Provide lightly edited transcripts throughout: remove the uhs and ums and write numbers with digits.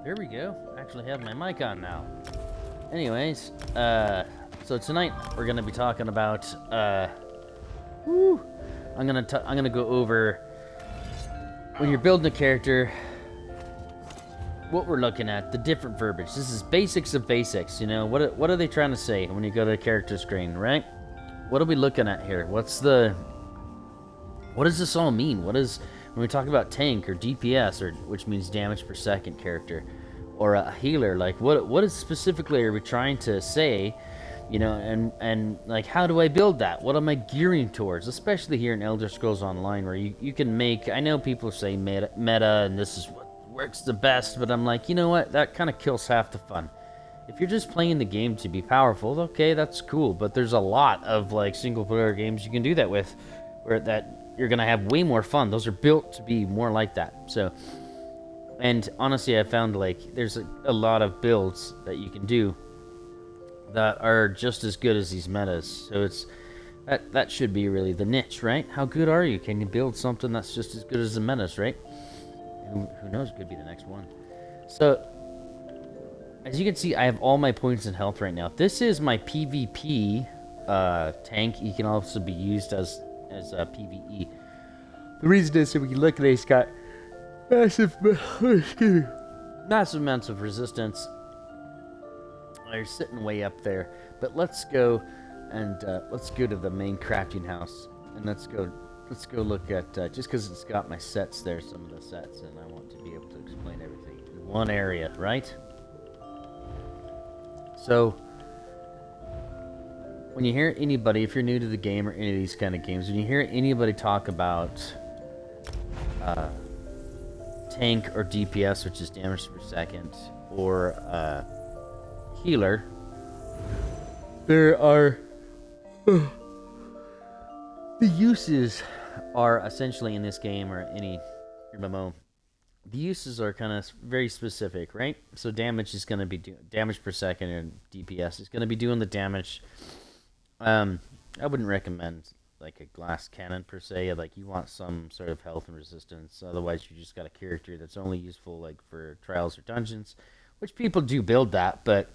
There we go. Actually have my mic on now. Anyways, so tonight we're gonna be talking about, woo, I'm gonna go over when you're building a character, what we're looking at, the different verbiage. This is basics of basics, you know, what are they trying to say when you go to the character screen, right? What are we looking at here? What does this all mean? When we talk about tank or DPS, or which means damage per second character, or a healer, like what is specifically are we trying to say, you know, and like how do I build that? What am I gearing towards? Especially here in Elder Scrolls Online, where you can make, I know people say meta and this is what works the best, but I'm like, you know what? That kind of kills half the fun. If you're just playing the game to be powerful, okay, that's cool, but there's a lot of like single player games you can do that with, where that you're gonna have way more fun. Those are built to be more like that. So, and honestly, I found like there's a lot of builds that you can do that are just as good as these metas. So it's that should be really the niche, right? How good are you? Can you build something that's just as good as the metas, right? Who knows? Could be the next one. So, as you can see, I have all my points in health right now. This is my PvP tank. He can also be used as PvE. The reason is that we can look at it, he's got massive, massive amounts of resistance. They're sitting way up there. But let's go to the main crafting house, and let's go look at just because it's got my sets there, some of the sets, and I want to be able to explain everything in one area, right? So, when you hear anybody, if you're new to the game or any of these kind of games, when you hear anybody talk about tank or DPS, which is damage per second, or healer, there are the uses are essentially in this game or any MMO. The uses are kind of very specific, right? So damage is going to be damage per second, and DPS is going to be doing the damage. I wouldn't recommend like a glass cannon per se. Like you want some sort of health and resistance. Otherwise, you just got a character that's only useful like for trials or dungeons, which people do build that, but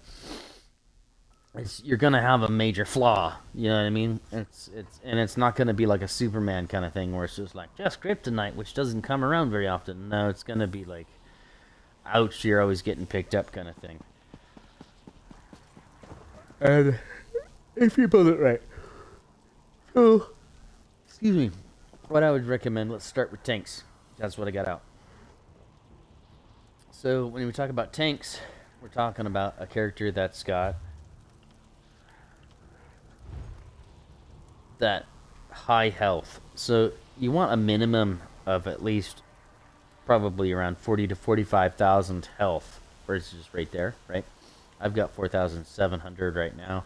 you're gonna have a major flaw. You know what I mean? It's not gonna be like a Superman kind of thing where it's just like just kryptonite, which doesn't come around very often. No, it's gonna be like, ouch, you're always getting picked up kind of thing. And if you build it right, so excuse me, what I would recommend. Let's start with tanks. That's what I got out. So when we talk about tanks, we're talking about a character that's got that high health. So you want a minimum of at least probably around 40 to 45,000 health, versus right there, right? I've got 4,700 right now.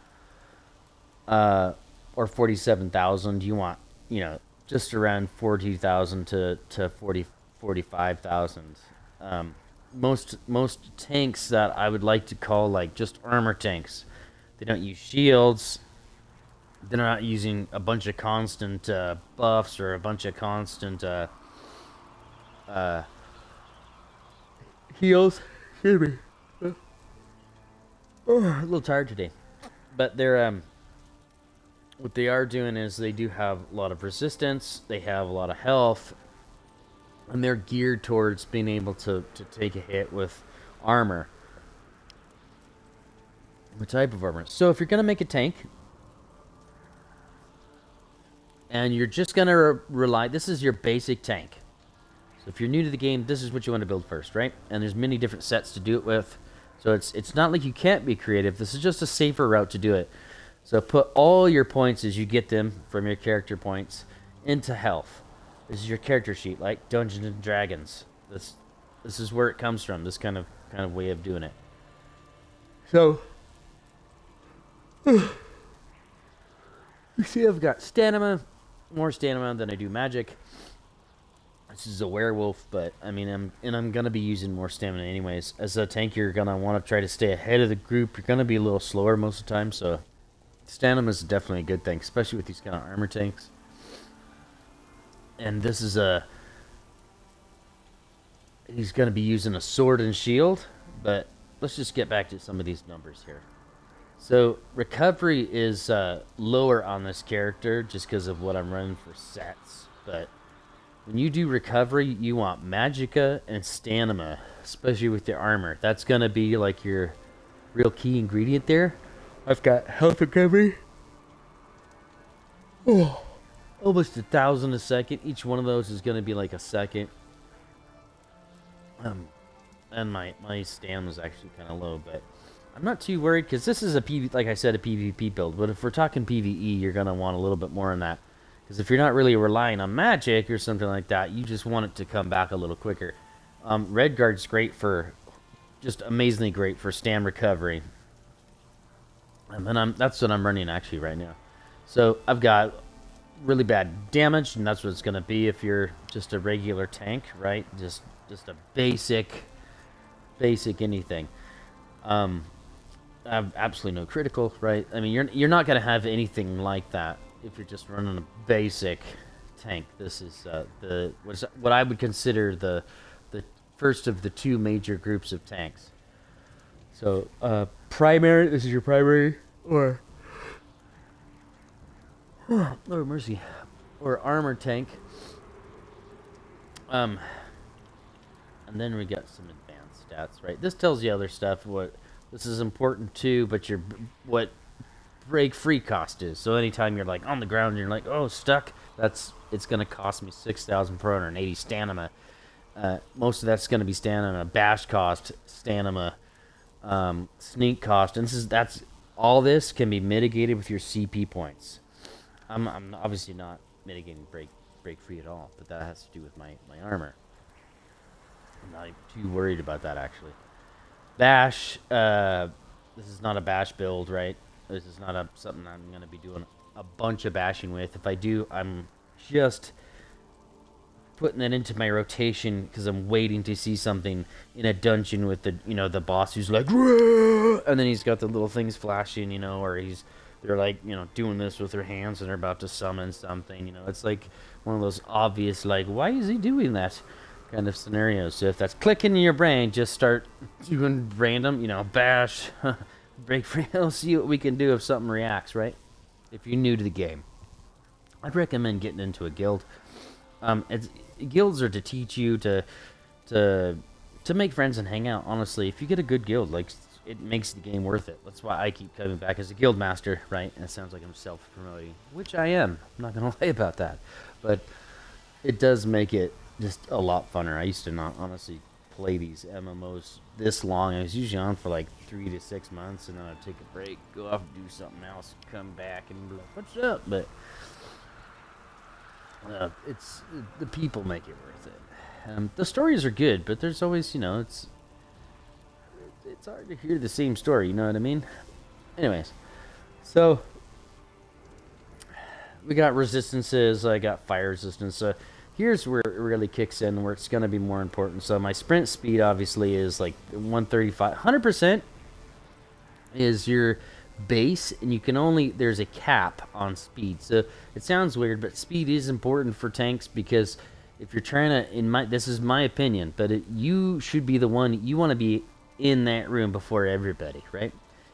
Or 47,000. You want, you know, just around 40,000 to 45,000. Most tanks that I would like to call like just armor tanks. They don't use shields. They're not using a bunch of constant buffs or a bunch of constant heals. Excuse me. Oh, a little tired today. But they're what they are doing is they do have a lot of resistance. They have a lot of health, and they're geared towards being able to take a hit with armor. What type of armor? So if you're gonna make a tank, and you're just going to rely, this is your basic tank. So if you're new to the game, this is what you want to build first, right? And there's many different sets to do it with. So it's not like you can't be creative. This is just a safer route to do it. So put all your points as you get them from your character points into health. This is your character sheet, like Dungeons and Dragons. This is where it comes from, this kind of way of doing it. So you see I've got stamina, more stamina than I do magic. This is a werewolf, but I mean, I'm gonna be using more stamina anyways. As a tank, you're gonna want to try to stay ahead of the group. You're gonna be a little slower most of the time, so stamina is definitely a good thing, especially with these kind of armor tanks. And this is he's gonna be using a sword and shield. But let's just get back to some of these numbers here. So recovery is lower on this character just because of what I'm running for sets. But when you do recovery, you want magicka and stamina, especially with your armor. That's gonna be like your real key ingredient there. I've got health recovery. Oh, almost 1,000 a second. Each one of those is gonna be like a second. And my stamina is actually kind of low, but I'm not too worried because this is like I said, a PvP build. But if we're talking PvE, you're gonna want a little bit more on that. Because if you're not really relying on magic or something like that, you just want it to come back a little quicker. Red Guard's great for, just amazingly great for stam recovery. And that's what I'm running actually right now. So I've got really bad damage, and that's what it's gonna be if you're just a regular tank, right? Just a basic anything. I have absolutely no critical, right? I mean, you're not gonna have anything like that if you're just running a basic tank. This is what I would consider the first of the two major groups of tanks. So primary, this is your primary, or oh mercy, or armor tank. And then we got some advanced stats, right? This tells you other stuff. What this is important too, but what break free cost is. So anytime you're like on the ground and you're like, oh, stuck, it's gonna cost me 6,480 stamina. Most of that's gonna be stamina, bash cost, stamina, sneak cost, and that's all. This can be mitigated with your CP points. I'm obviously not mitigating break free at all, but that has to do with my armor. I'm not even too worried about that actually. Bash, this is not a bash build, right? This is not something I'm going to be doing a bunch of bashing with. If I do, I'm just putting it into my rotation because I'm waiting to see something in a dungeon with the boss who's like, "Rah!" And then he's got the little things flashing, or they're like, doing this with their hands and they're about to summon something, It's like one of those obvious, like, why is he doing that kind of scenarios. So if that's clicking in your brain, just start doing random, bash, break free. We'll see what we can do if something reacts, right? If you're new to the game, I'd recommend getting into a guild. Guilds are to teach you to make friends and hang out. Honestly, if you get a good guild, like, it makes the game worth it. That's why I keep coming back as a guild master, right? And it sounds like I'm self-promoting, which I am. I'm not gonna lie about that, but it does make it just a lot funner. I used to not honestly play these MMOs this long. I was usually on for like 3 to 6 months, and then I'd take a break, go off and do something else, come back and be like, what's up? But it's the people make it worth it. The stories are good, but there's always, it's hard to hear the same story, you know what I mean? Anyways, so we got resistances. I got fire resistance. Here's where it really kicks in, where it's going to be more important. So my sprint speed obviously is like 135. 100% is your base, and you can only, there's a cap on speed. So it sounds weird, but speed is important for tanks, because if you're trying to, this is my opinion, but you should be the one, you want to be in that room before everybody, right?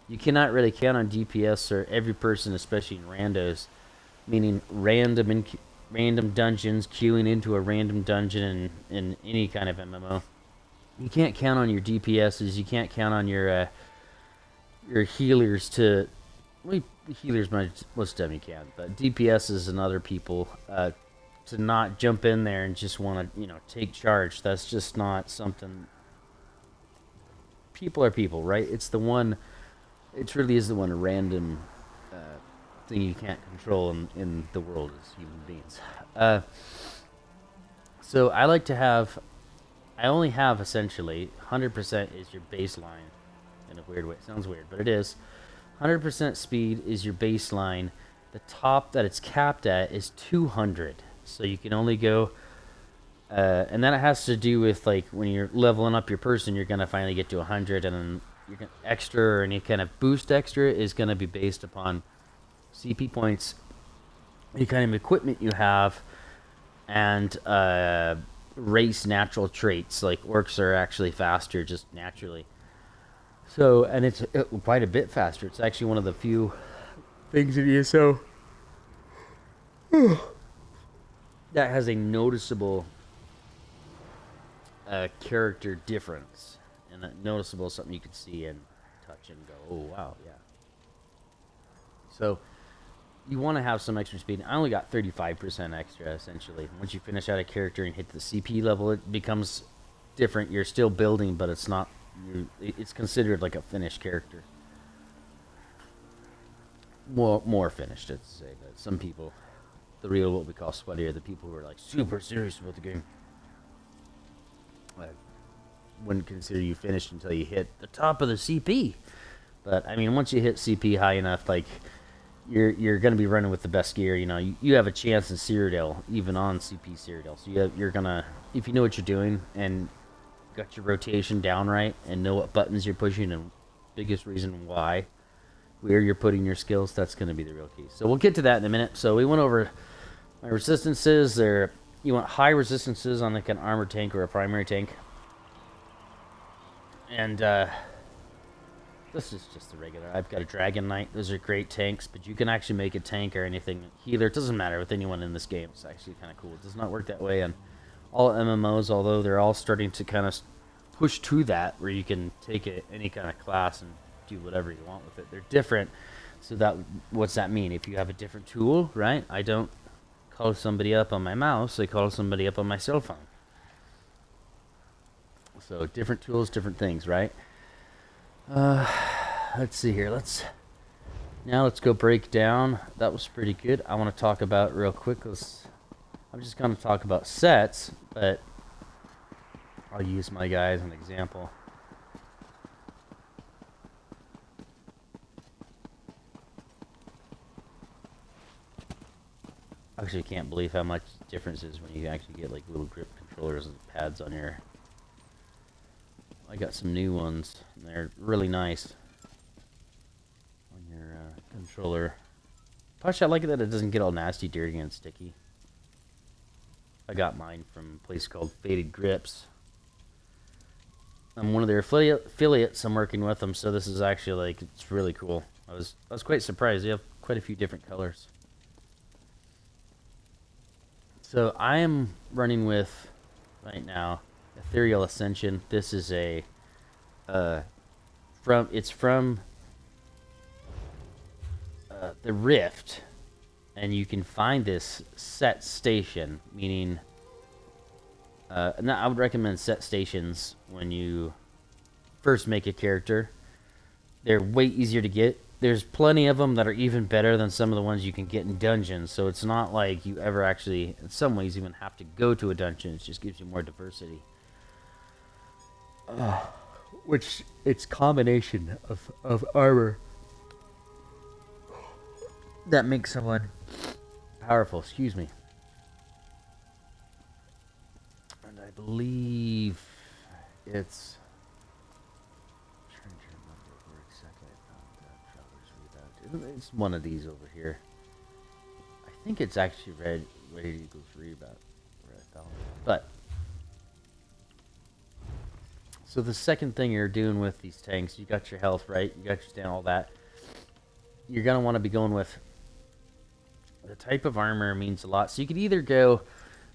You cannot really count on DPS or every person, especially in randos, meaning random dungeons, queuing into a random dungeon in any kind of MMO. You can't count on your DPSs. You can't count on your healers to. Well, healers most of the time you can, but DPSs and other people to not jump in there and just want to take charge. That's just not something. People are people, right? It's the one. It really is the one random thing you can't control in the world as human beings. So I like to have, I only have essentially 100% is your baseline. In a weird way, it sounds weird, but it is. 100% speed is your baseline. The top that it's capped at is 200. So you can only go, and that has to do with, like, when you're leveling up your person, you're gonna finally get to 100, and then you're gonna extra or any kind of boost extra is gonna be based upon CP points, any kind of equipment you have, and race natural traits. Like orcs are actually faster just naturally. So, and it's quite a bit faster. It's actually one of the few things in ESO that has a noticeable character difference. And that noticeable is something you can see and touch and go, oh, wow, yeah. So, you want to have some extra speed. I only got 35% extra, essentially. Once you finish out a character and hit the CP level, it becomes different. You're still building, but it's not... it's considered like a finished character. More finished, I'd say. But some people, the real what we call sweaty, are the people who are like super serious about the game. I wouldn't consider you finished until you hit the top of the CP. But I mean, once you hit CP high enough, like you're going to be running with the best gear. You know, you have a chance in Cyrodiil, even on CP Cyrodiil. So you're gonna, if you know what you're doing and got your rotation down right and know what buttons you're pushing and biggest reason why, where you're putting your skills, that's going to be the real key. So we'll get to that in a minute. So we went over my resistances. There, you want high resistances on like an armored tank or a primary tank. And this is just the regular. I've got a Dragon Knight. Those are great tanks, but you can actually make a tank or anything healer. It doesn't matter with anyone in this game. It's actually kind of cool. It does not work that way on all MMOs, although they're all starting to kind of push to that, where you can take any kind of class and do whatever you want with it. They're different. So that, what's that mean? If you have a different tool, right? I don't call somebody up on my mouse. I call somebody up on my cell phone. So different tools, different things, right? Let's see here. Let's go break down. That was pretty good. I want to talk about real quick. I'm just going to talk about sets, but I'll use my guy as an example. I actually can't believe how much difference is when you actually get like little grip controllers and pads on your... I got some new ones, and they're really nice on your controller. Plus, I like it that it doesn't get all nasty, dirty, and sticky. I got mine from a place called Faded Grips. I'm one of their affiliates. I'm working with them, so this is actually like, it's really cool. I was quite surprised. They have quite a few different colors. So I am running with right now Ethereal Ascension. This is a from the Rift, and you can find this set station, meaning I would recommend set stations when you first make a character. They're way easier to get. There's plenty of them that are even better than some of the ones you can get in dungeons, so it's not like you ever actually, in some ways, even have to go to a dungeon. It just gives you more diversity. Which, it's combination of armor that makes someone powerful, excuse me. And I believe it's... It's one of these over here. I think it's actually ready to go free about where I found it. But so the second thing you're doing with these tanks, you got your health right, you got your stand, all that. You're gonna want to be going with the type of armor means a lot. So you could either go,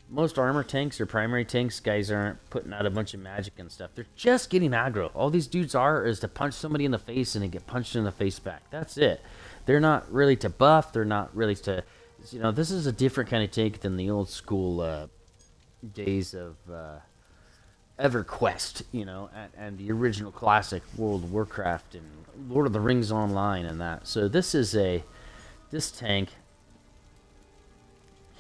most armor tanks or primary tanks, guys aren't putting out a bunch of magic and stuff. They're just getting aggro. All these dudes are is to punch somebody in the face and then get punched in the face back. That's it. They're not really to buff. They're not really to, you know, this is a different kind of tank than the old school days of EverQuest, you know, and the original classic World of Warcraft and Lord of the Rings Online and that. So this is this tank.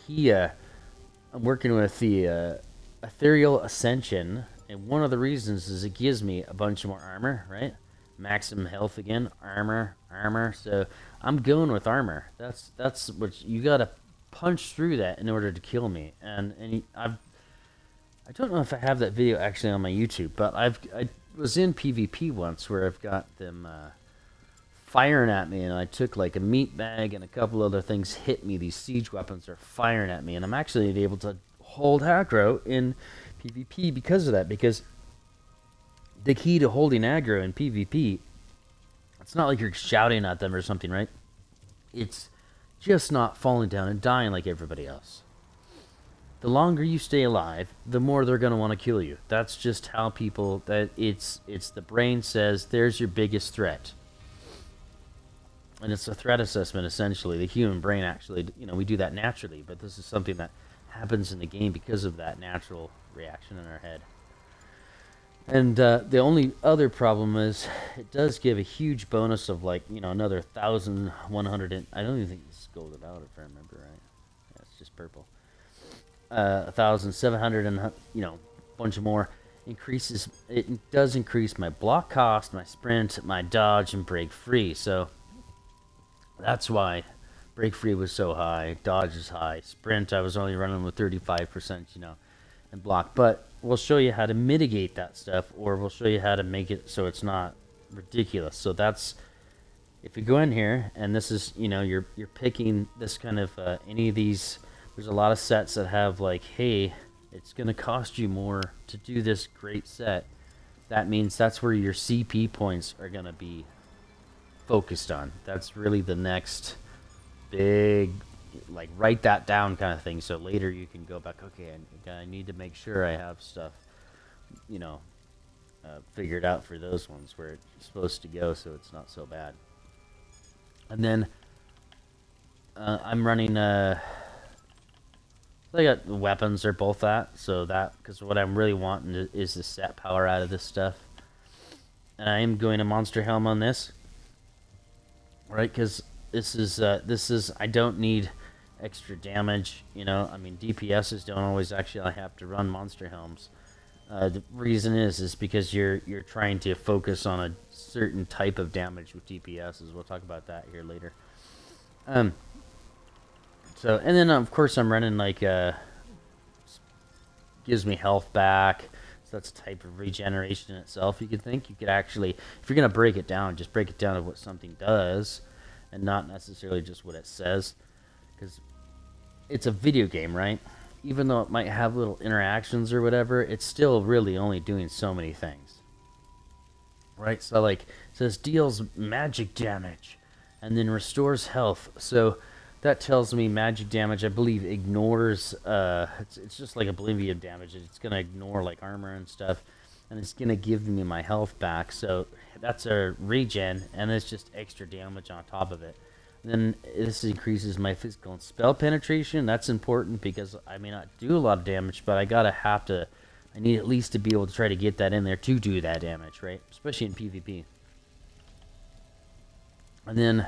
I'm working with the Ethereal Ascension, and one of the reasons is it gives me a bunch more armor, right? Maximum health again, armor. So I'm going with armor. That's what you gotta punch through that in order to kill me. And I don't know if I have that video actually on my YouTube, but I was in PvP once where I've got them firing at me, and I took like a meat bag and a couple other things hit me. These siege weapons are firing at me, and I'm actually able to hold aggro in PvP because of that, because the key to holding aggro in PvP, it's not like you're shouting at them or something, right? It's just not falling down and dying like everybody else. The longer you stay alive, the more they're going to want to kill you. That's just how people, that it's the brain says, there's your biggest threat. And it's a threat assessment, essentially. The human brain actually, we do that naturally, but this is something that happens in the game because of that natural reaction in our head. And the only other problem is it does give a huge bonus of another 1,100. I don't even think it's golded out if I remember right. Yeah, it's just purple. 1,700 and bunch of more increases. It does increase my block cost, my sprint, my dodge, and break free. So that's why break free was so high, dodge is high, sprint I was only running with 35%, and block. But we'll show you how to mitigate that stuff, or we'll show you how to make it so it's not ridiculous. So that's, if you go in here and this is, you're picking this kind of any of these. There's a lot of sets that have hey, it's going to cost you more to do this great set. That means that's where your CP points are going to be focused on. That's really the next big, write that down kind of thing. So later you can go back, okay, I need to make sure I have stuff, figured out for those ones where it's supposed to go so it's not so bad. And then I'm running... I got the weapons are both that, so that, because what I'm really wanting is the set power out of this stuff. And I am going to Monster Helm on this, right? Because this is I don't need extra damage, I mean, DPSs don't always actually have to run Monster Helms. The reason is because you're trying to focus on a certain type of damage with DPSs. We'll talk about that here later. So, and then of course I'm running gives me health back. So that's a type of regeneration in itself. You could think you could actually, if you're gonna break it down, just break it down to what something does, and not necessarily just what it says, because it's a video game, right? Even though it might have little interactions or whatever, it's still really only doing so many things, right? So it says deals magic damage, and then restores health. So that tells me magic damage, I believe, ignores, it's just like Oblivion damage. It's going to ignore, armor and stuff, and it's going to give me my health back. So that's a regen, and it's just extra damage on top of it. And then this increases my physical and spell penetration. That's important because I may not do a lot of damage, but I need at least to be able to try to get that in there to do that damage, right? Especially in PvP. And then...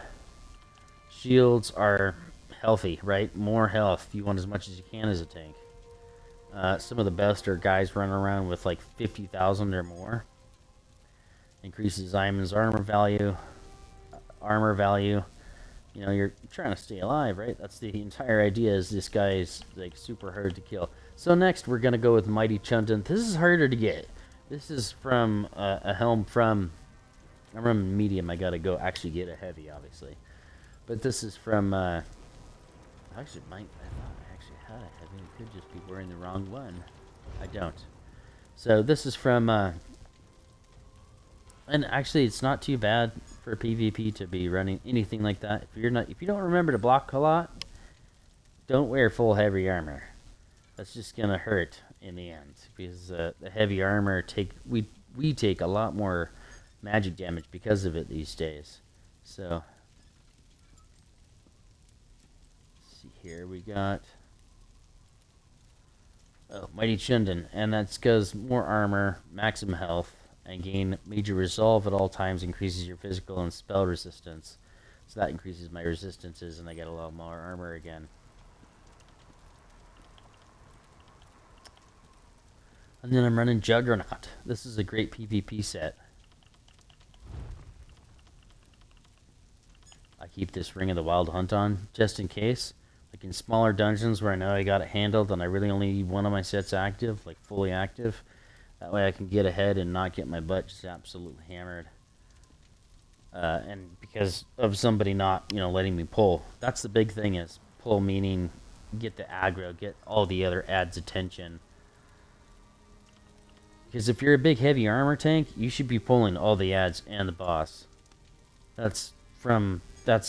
shields are healthy, right? More health. You want as much as you can as a tank. Some of the best are guys running around with 50,000 or more. Increases Iman's armor value. You're trying to stay alive, right? That's the entire idea. Is this guy is super hard to kill. So next we're gonna go with Mighty Chundan. This is harder to get. This is from a helm from. I'm running medium. I gotta go actually get a heavy, obviously. But this is from, I thought I actually had a heavy. It could just be wearing the wrong one. I don't. So this is from, and actually it's not too bad for PvP to be running anything like that. If you don't remember to block a lot, don't wear full heavy armor. That's just gonna hurt in the end, because the heavy armor we take a lot more magic damage because of it these days. So. Here we got Mighty Chundan, and that's because more armor, maximum health, and gain major resolve at all times increases your physical and spell resistance. So that increases my resistances, and I get a lot more armor again. And then I'm running Juggernaut. This is a great PvP set. I keep this Ring of the Wild Hunt on just in case. In smaller dungeons where I know I got it handled and I really only need one of my sets active, fully active. That way I can get ahead and not get my butt just absolutely hammered. And because of somebody not, letting me pull. That's the big thing, is pull meaning get the aggro, get all the other adds attention. Because if you're a big heavy armor tank, you should be pulling all the ads and the boss. That's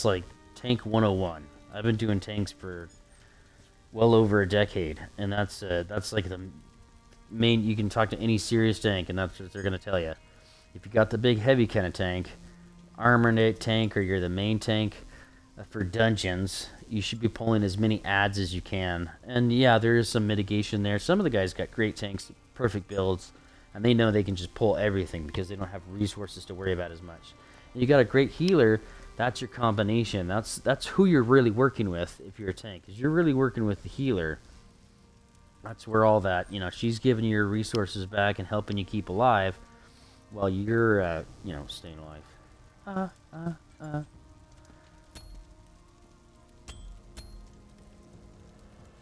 like tank 101. I've been doing tanks for well over a decade, and that's like the main. You can talk to any serious tank, and that's what they're gonna tell you. If you got the big heavy kind of tank, armored tank, or you're the main tank for dungeons, you should be pulling as many ads as you can. And yeah, there is some mitigation there. Some of the guys got great tanks, perfect builds, and they know they can just pull everything because they don't have resources to worry about as much. And you got a great healer. That's your combination. That's who you're really working with if you're a tank. Because you're really working with the healer. That's where all that, she's giving you your resources back and helping you keep alive while you're, staying alive.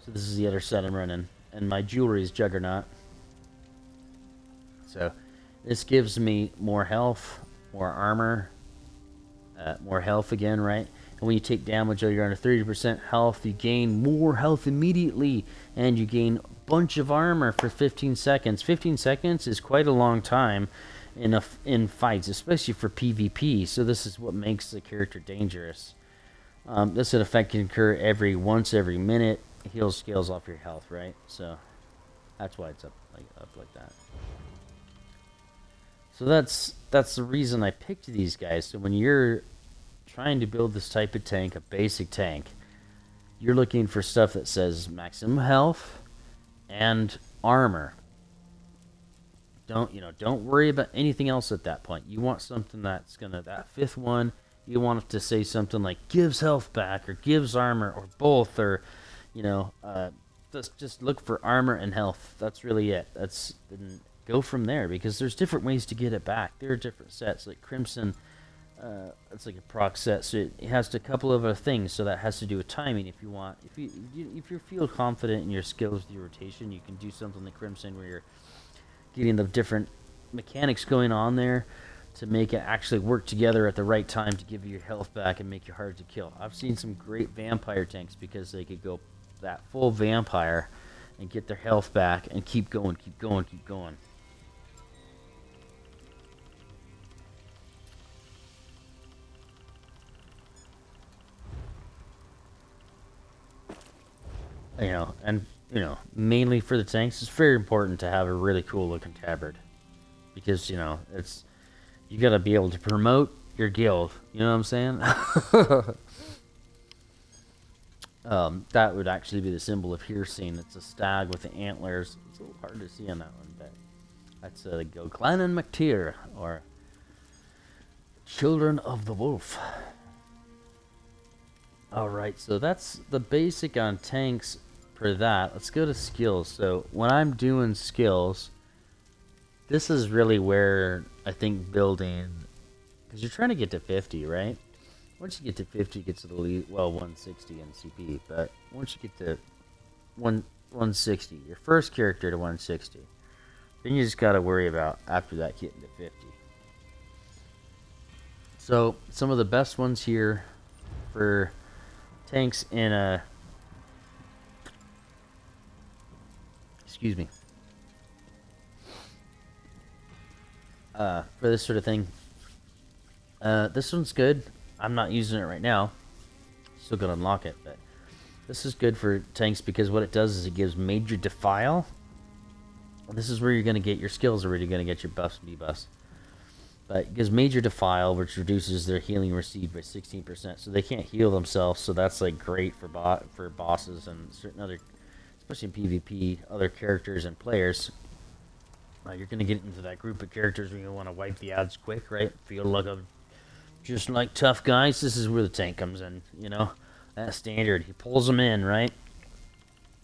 So this is the other set I'm running. And my jewelry is Juggernaut. So this gives me more health, more armor, more health again, right? And when you take damage or you're under 30% health, you gain more health immediately, and you gain a bunch of armor for 15 seconds. 15 seconds is quite a long time in fights, especially for PvP, so this is what makes the character dangerous. This effect can occur once every minute. It heals scales off your health, right? So that's why it's up like that. So that's the reason I picked these guys. So when you're trying to build this type of tank, a basic tank, you're looking for stuff that says maximum health and armor. Don't worry about anything else at that point. You want something that fifth one, you want it to say something like gives health back or gives armor or both, or just look for armor and health. That's really it. Go from there, because there's different ways to get it back. There are different sets, like Crimson. It's like a proc set, so it has a couple of other things. So that has to do with timing. If you feel confident in your skills with your rotation, you can do something like Crimson, where you're getting the different mechanics going on there to make it actually work together at the right time to give you your health back and make you hard to kill. I've seen some great vampire tanks because they could go that full vampire and get their health back and keep going. Mainly for the tanks, it's very important to have a really cool looking tabard, because you gotta be able to promote your guild. You know what I'm saying? That would actually be the symbol of Hearsing. It's a stag with the antlers. It's a little hard to see on that one, but that's the guild. Clan and McTeer, or Children of the Wolf. Alright, so that's the basic on tanks for that. Let's go to skills. So when I'm doing skills, this is really where I think building, because you're trying to get to 50, right? Once you get to 50, it gets to the lead, 160 in CP, but once you get to 160, your first character to 160, then you just got to worry about, after that, getting to 50. So some of the best ones here for tanks in a, for this sort of thing, this one's good. I'm not using it right now, still gonna unlock it, but this is good for tanks because what it does is it gives major defile. This is where you're gonna get your skills, or you're gonna get your buffs and debuffs. But it gives major defile, which reduces their healing received by 16%, so they can't heal themselves. So that's like great for bosses and certain other, especially in PvP, other characters and players. You're gonna get into that group of characters where you want to wipe the odds quick, right? Feel like just like tough guys. This is where the tank comes in. That standard. He pulls them in, right?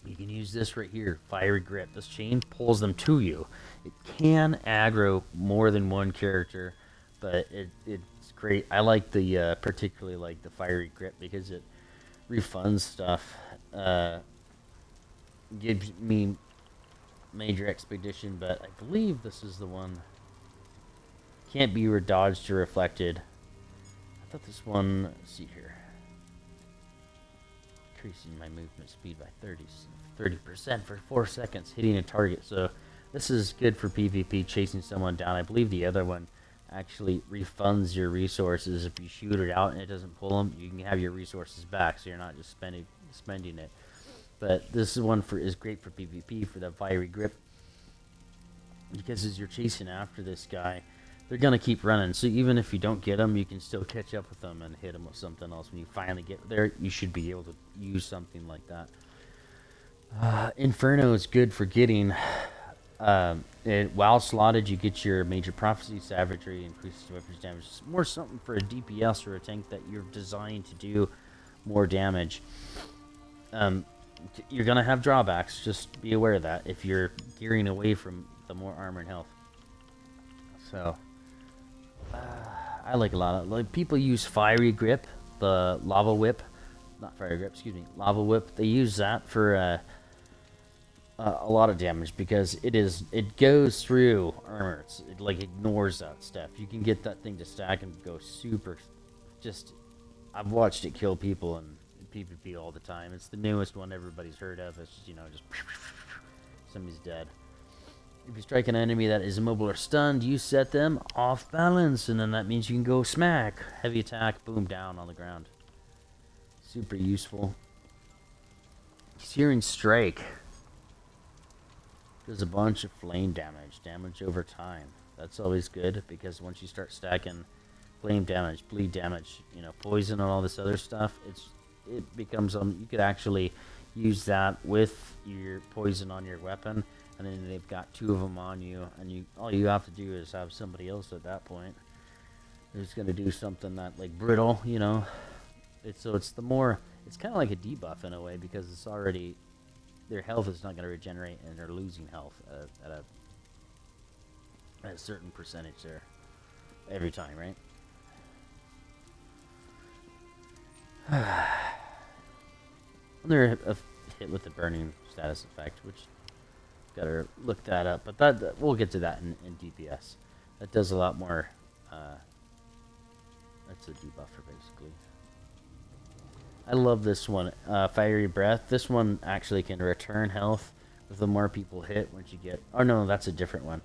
You can use this right here, Fiery Grip. This chain pulls them to you. It can aggro more than one character, but it's great. I like particularly like the Fiery Grip because it refunds stuff. Gives me major expedition, but I believe this is the one. Can't be dodged or reflected. I thought this one, let's see here. Increasing my movement speed by 30% for 4 seconds, hitting a target. So This is good for PvP, chasing someone down. I believe the other one actually refunds your resources if you shoot it out and it doesn't pull them. You can have your resources back, so you're not just spending it. But this one is great for PvP for the fiery grip, because as you're chasing after this guy, they're gonna keep running. So even if you don't get them, you can still catch up with them and hit them with something else. When you finally get there, you should be able to use something like that. Inferno is good for getting. While slotted, you get your major prophecy, savagery, increases weapons damage. It's more something for a DPS or a tank that you're designed to do more damage. You're gonna have drawbacks. Just be aware of that if you're gearing away from the more armor and health. So, I like a lot of people use fiery grip, the lava whip, not fiery grip, excuse me, lava whip. They use that for a lot of damage because it goes through armor. It like ignores that stuff. You can get that thing to stack and go super. Just, I've watched it kill people in PvP all the time. It's the newest one everybody's heard of. It's just, just somebody's dead. If you strike an enemy that is immobile or stunned, you set them off balance, and then that means you can go smack, heavy attack, boom, down on the ground. Super useful. Searing Strike does a bunch of flame damage over time. That's always good, because once you start stacking flame damage, bleed damage, poison and all this other stuff, it becomes you could actually use that with your poison on your weapon, and then they've got 2 of them on you, and all you have to do is have somebody else at that point who's going to do something that, like, brittle, it's kind of like a debuff in a way, because it's already, their health is not going to regenerate, and they're losing health at a certain percentage there every time, right? They're a hit with the burning status effect, which gotta look that up, but that we'll get to that in DPS. That does a lot more. That's a debuffer basically. I love this one, Fiery Breath. This one actually can return health with the more people hit once you get. Oh no, that's a different one.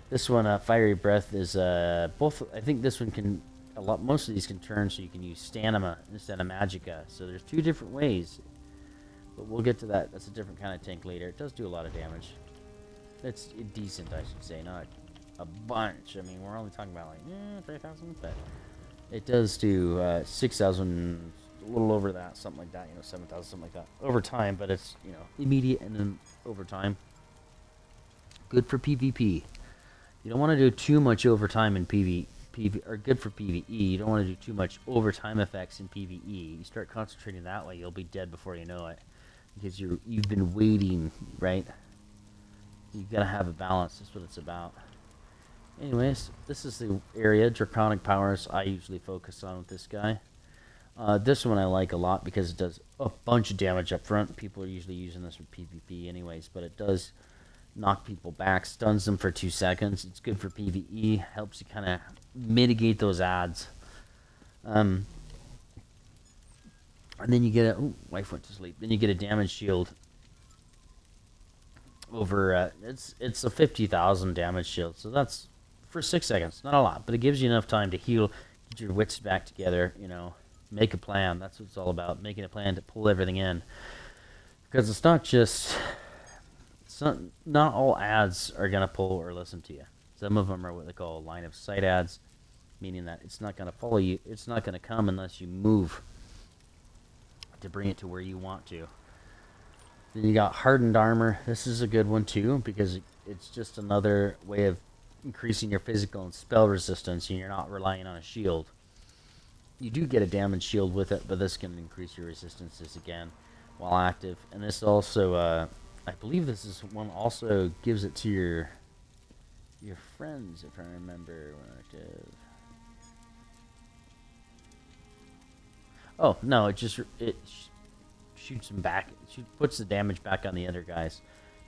This one, Fiery Breath, is both. I think this one can. Most of these can turn, so you can use stamina instead of magicka. So there's 2 different ways, but we'll get to that. That's a different kind of tank later. It does do a lot of damage. It's decent, I should say, not a bunch. I mean, we're only talking about like 3,000, but it does do 6,000, a little over that, something like that. 7,000, something like that over time. But it's immediate and then over time. Good for PvP. You don't want to do too much overtime in PvP, or good for PvE. You don't want to do too much overtime effects in PvE. You start concentrating that way, you'll be dead before you know it, because you've been waiting, right? You gotta have a balance. That's what it's about. Anyways, this is the area, Draconic Powers, I usually focus on with this guy. This one I like a lot because it does a bunch of damage up front. People are usually using this for PvP anyways, but it does knock people back, stuns them for 2 seconds. It's good for PvE, helps you kind of mitigate those adds. And then you get wife went to sleep. Then you get a damage shield over, it's a 50,000 damage shield, so that's for 6 seconds. Not a lot, but it gives you enough time to heal, get your wits back together, make a plan. That's what it's all about, making a plan to pull everything in. Because it's not just... not all ads are going to pull or listen to you. Some of them are what they call line of sight ads, meaning that it's not going to follow you. It's not going to come unless you move to bring it to where you want to. Then you got hardened armor. This is a good one too, because it's just another way of increasing your physical and spell resistance, and you're not relying on a shield. You do get a damage shield with it, but this can increase your resistances again while active. And this also... I believe this is one also gives it to your friends, if I remember when active. Oh no, it shoots them back. It puts the damage back on the other guys.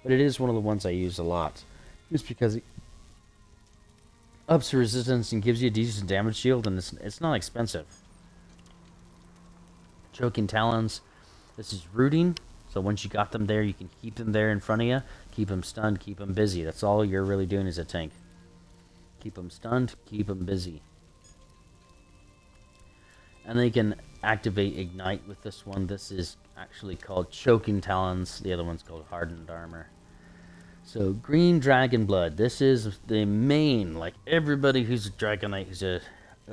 But it is one of the ones I use a lot, just because it ups the resistance and gives you a decent damage shield, and it's not expensive. Choking Talons. This is rooting. So once you got them there, you can keep them there in front of you. Keep them stunned, keep them busy. That's all you're really doing as a tank. Keep them stunned, keep them busy. And they can activate Ignite with this one. This is actually called Choking Talons. The other one's called Hardened Armor. So, Green Dragon Blood. This is the main, like, everybody who's a Dragon Knight who's and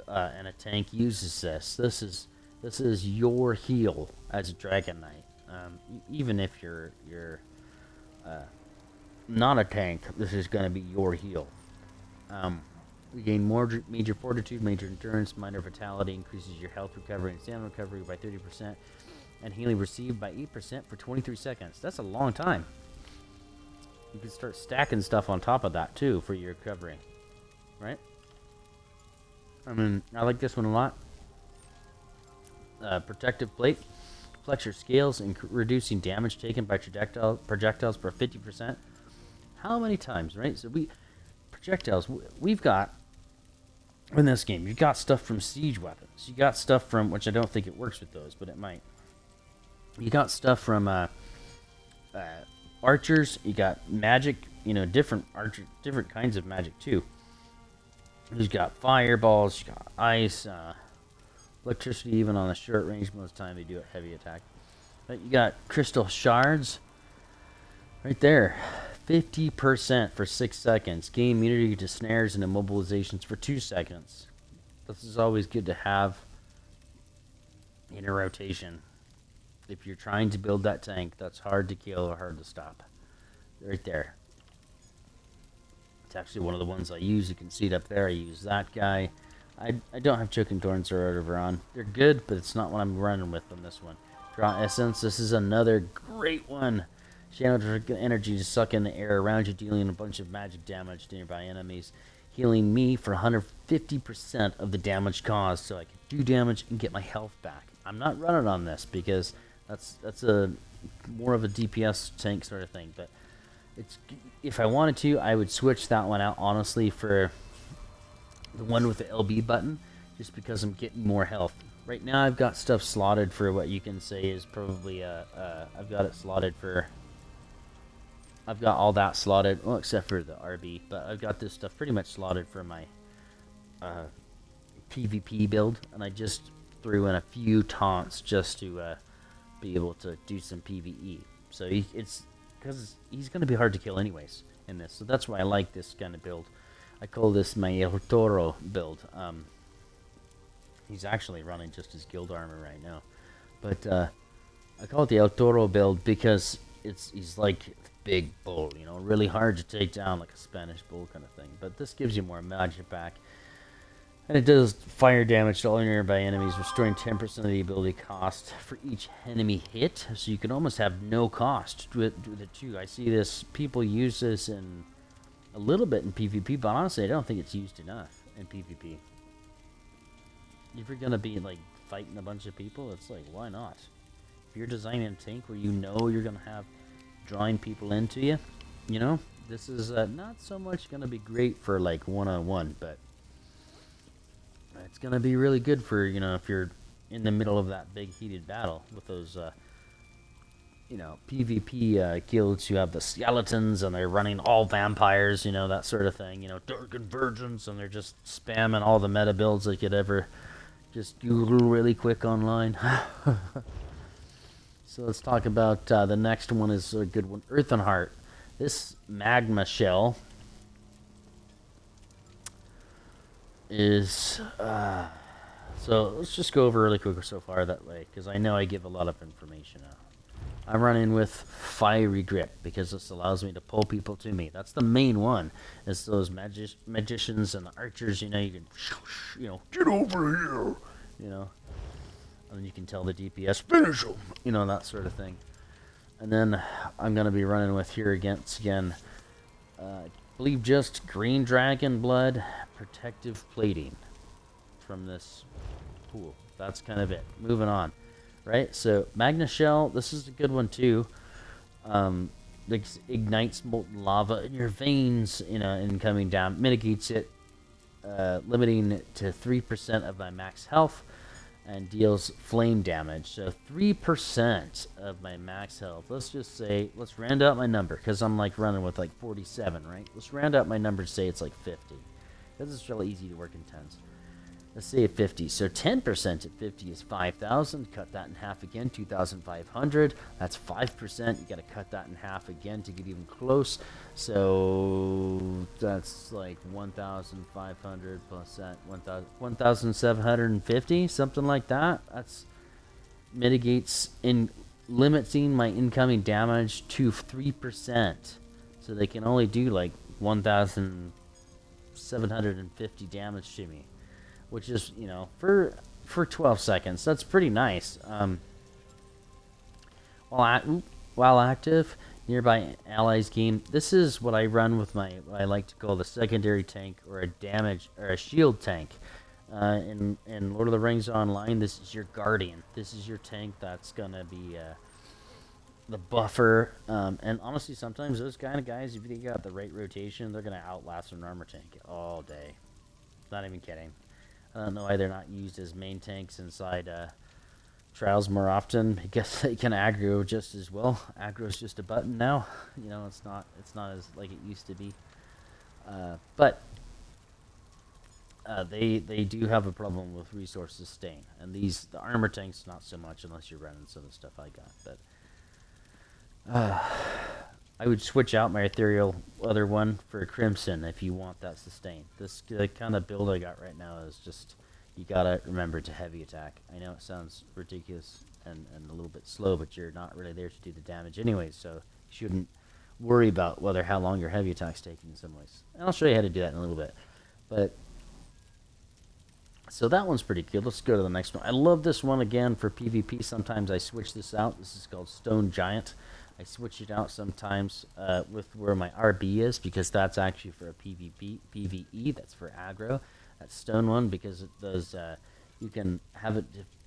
a tank uses this. This is your heal as a Dragon Knight. Even if you're not a tank, this is going to be your heal. You gain more major fortitude, major endurance, minor vitality, increases your health recovery and stamina recovery by 30%, and healing received by 8% for 23 seconds. That's a long time. You can start stacking stuff on top of that, too, for your recovery. Right? I mean, I like this one a lot. Protective Plate. Flex your scales, reducing damage taken by projectiles for 50%. How many times, right? So projectiles, we've got, in this game, you've got stuff from siege weapons. You got stuff from, which I don't think it works with those, but it might. You got stuff from, archers, you got magic, different kinds of magic too. You've got fireballs, you got ice, electricity even on the short range. Most of the time they do a heavy attack. But you got crystal shards right there. 50% for 6 seconds. Gain immunity to snares and immobilizations for 2 seconds. This is always good to have in a rotation. If you're trying to build that tank, that's hard to kill or hard to stop. Right there. It's actually one of the ones I use. You can see it up there. I use that guy. I don't have Choking Thorns or whatever on. They're good, but it's not what I'm running with on this one. Draw Essence. This is another great one. Channel energy to suck in the air around you, dealing a bunch of magic damage to nearby enemies. Healing me for 150% of the damage caused, so I can do damage and get my health back. I'm not running on this because that's a more of a DPS tank sort of thing, but if I wanted to, I would switch that one out honestly for the one with the LB button, just because I'm getting more health. Right now I've got stuff slotted for what you can say is probably I've got it slotted for, I've got all that slotted, well, except for the RB, but I've got this stuff pretty much slotted for my PvP build, and I just threw in a few taunts just to be able to do some PvE. So it's because he's going to be hard to kill anyways in this, so that's why I like this kind of build. I call this my El Toro build. He's actually running just his guild armor right now, but I call it the El Toro build because he's like big bull, really hard to take down, like a Spanish bull kind of thing. But this gives you more magic back, and it does fire damage to all nearby enemies, restoring 10% of the ability cost for each enemy hit. So you can almost have no cost with it too. I see this, people use this in a little bit in PvP, but honestly I don't think it's used enough in PvP. If you're gonna be like fighting a bunch of people, it's like, why not? If you're designing a tank where you're gonna have drawing people into you, this is not so much gonna be great for like one-on-one, but it's gonna be really good for if you're in the middle of that big heated battle with those PvP guilds who have the skeletons and they're running all vampires, that sort of thing, Dark Convergence, and they're just spamming all the meta builds they could ever just Google really quick online. So let's talk about the next one is a good one, Earthenheart. This magma shell is so let's just go over really quick so far that way, because I know I give a lot of information out. I'm running with Fiery Grip because this allows me to pull people to me. That's the main one. It's those magicians and the archers, you can, get over here, and then you can tell the DPS, finish them, that sort of thing. And then I'm going to be running with here again, I believe just Green Dragon Blood, Protective Plating from this pool. That's kind of it. Moving on. Right, so Magna Shell, this is a good one too. Ignites molten lava in your veins, and coming down, mitigates it, limiting it to 3% of my max health. and deals flame damage. So 3% of my max health. Let's just say, let's round out my number, because I'm like running with like 47, right? Let's round out my number to say it's like 50. Because it's really easy to work in tens. Let's say at 50. So 10% at 50 is 5,000. Cut that in half again, 2,500. That's 5%. You got to cut that in half again to get even close. So that's like 1,500 plus that 1,750, something like that. That's mitigates in limiting my incoming damage to 3%. So they can only do like 1,750 damage to me, which is, for 12 seconds, that's pretty nice. While active, nearby allies gain. This is what I run with what I like to call the secondary tank, or a damage or a shield tank. In Lord of the Rings Online, this is your guardian. This is your tank that's gonna be the buffer. And honestly, sometimes those kind of guys, if they got the right rotation, they're gonna outlast an armor tank all day. Not even kidding. I don't know why they're not used as main tanks inside trials more often. I guess they can aggro just as well. Aggro's just a button now. It's not as like it used to be. But they do have a problem with resource sustain, and the armor tanks not so much unless you're running some of the stuff I got. But I would switch out my ethereal other one for a crimson if you want that sustain. This kind of build I got right now is just, you gotta remember to heavy attack. I know it sounds ridiculous and a little bit slow, but you're not really there to do the damage anyways, so you shouldn't worry about how long your heavy attack's taking in some ways. And I'll show you how to do that in a little bit. But so that one's pretty good. Let's go to the next one. I love this one again for PvP. Sometimes I switch this out. This is called Stone Giant. I switch it out sometimes with where my RB is, because that's actually for a PvE. That's for aggro. That stone one, because it does. You can have it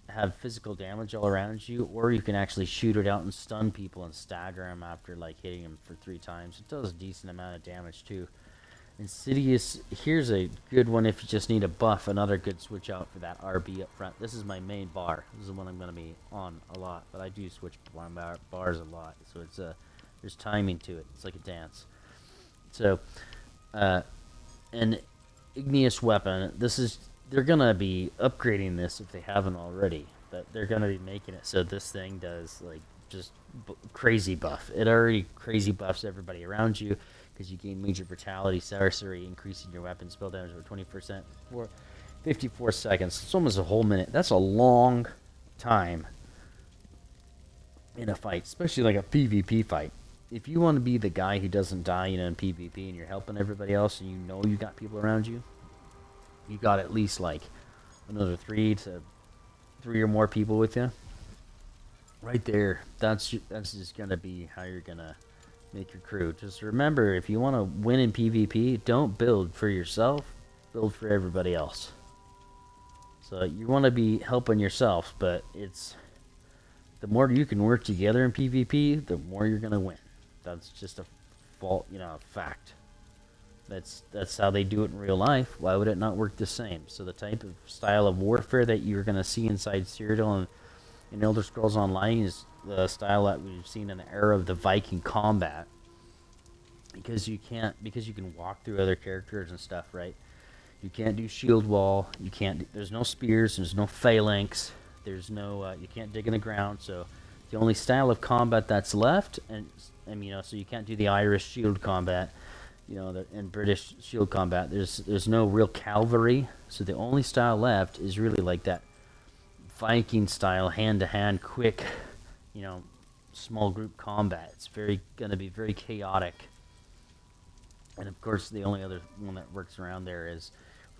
have physical damage all around you, or you can actually shoot it out and stun people and stagger them after like hitting them for 3 times. It does a decent amount of damage too. Insidious, here's a good one if you just need a buff. Another good switch out for that RB up front. This is my main bar. This is the one I'm going to be on a lot, but I do switch bars a lot, so it's there's timing to it. It's like a dance. So an igneous weapon. They're going to be upgrading this if they haven't already, but they're going to be making it so this thing does like just crazy buff. It already crazy buffs everybody around you, because you gain major brutality, sorcery, increasing your weapon spell damage over 20% for 54 seconds. It's almost a whole minute. That's a long time in a fight, especially like a PvP fight. If you want to be the guy who doesn't die, in PvP, and you're helping everybody else, and you got people around you, you got at least like another 3 or more people with you. Right there, that's just gonna be how you're gonna make your crew. Just remember, if you want to win in PvP, don't build for yourself, build for everybody else. So you want to be helping yourself, but it's the more you can work together in PvP, the more you're gonna win. That's just a fact. That's how they do it in real life. Why would it not work the same? So the type of style of warfare that you're gonna see inside Cyrodiil and in Elder Scrolls Online is the style that we've seen in the era of the Viking combat, because you can walk through other characters and stuff, right? You can't do shield wall. There's no spears. There's no phalanx. There's no. You can't dig in the ground. So the only style of combat that's left, and so you can't do the Irish shield combat, and British shield combat. There's no real cavalry. So the only style left is really like that Viking style, hand-to-hand, quick, small group combat. It's gonna be very chaotic. And of course, the only other one that works around there is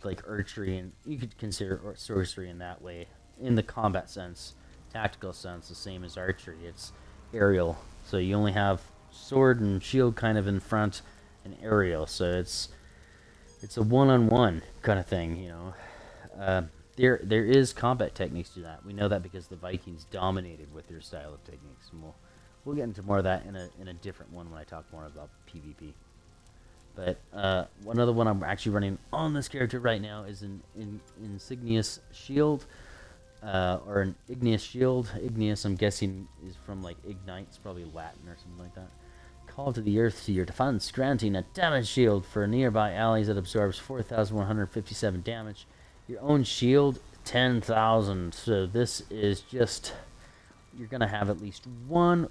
like archery, and you could consider sorcery in that way, in the combat sense, tactical sense, the same as archery. It's aerial, so you only have sword and shield kind of in front, and aerial. So it's a one-on-one kind of thing, There is combat techniques to that. We know that because the Vikings dominated with their style of techniques, and we'll get into more of that in a different one when I talk more about PvP. But another one I'm actually running on this character right now is an Insignious Shield. or an igneous shield. Igneous, I'm guessing, is from like ignite. It's probably Latin or something like that. Call to the earth to your defense, granting a damage shield for nearby allies that absorbs 4,157 damage. Your own shield, 10,000. So this is just, you're gonna have at least one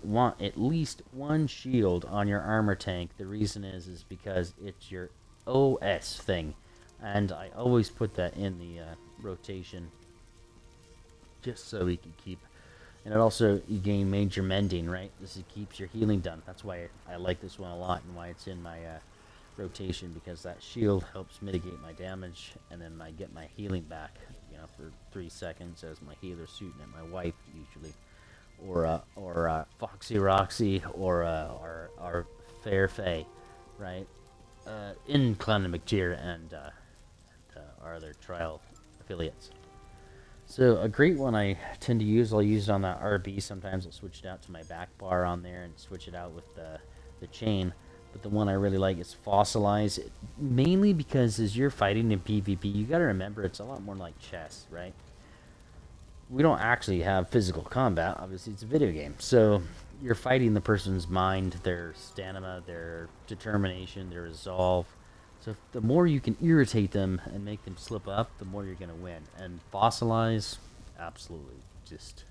shield on your armor tank. The reason is because it's your OS thing, and I always put that in the rotation just so we can keep. And it also, you gain major mending, right? This keeps your healing done. That's why I like this one a lot, and why it's in my rotation, because that shield helps mitigate my damage, and then I get my healing back, for 3 seconds as my healer shooting at my wife usually, or Foxy Roxy, or Fair Faye, right? In Clan of McTeer and our other trial affiliates. So a great one I tend to use, I'll use it on that RB. Sometimes I'll switch it out to my back bar on there and switch it out with the chain. But the one I really like is Fossilize, mainly because as you're fighting in PvP, you got to remember it's a lot more like chess, right? We don't actually have physical combat. Obviously, it's a video game. So you're fighting the person's mind, their stamina, their determination, their resolve. So the more you can irritate them and make them slip up, the more you're going to win. And Fossilize, absolutely, just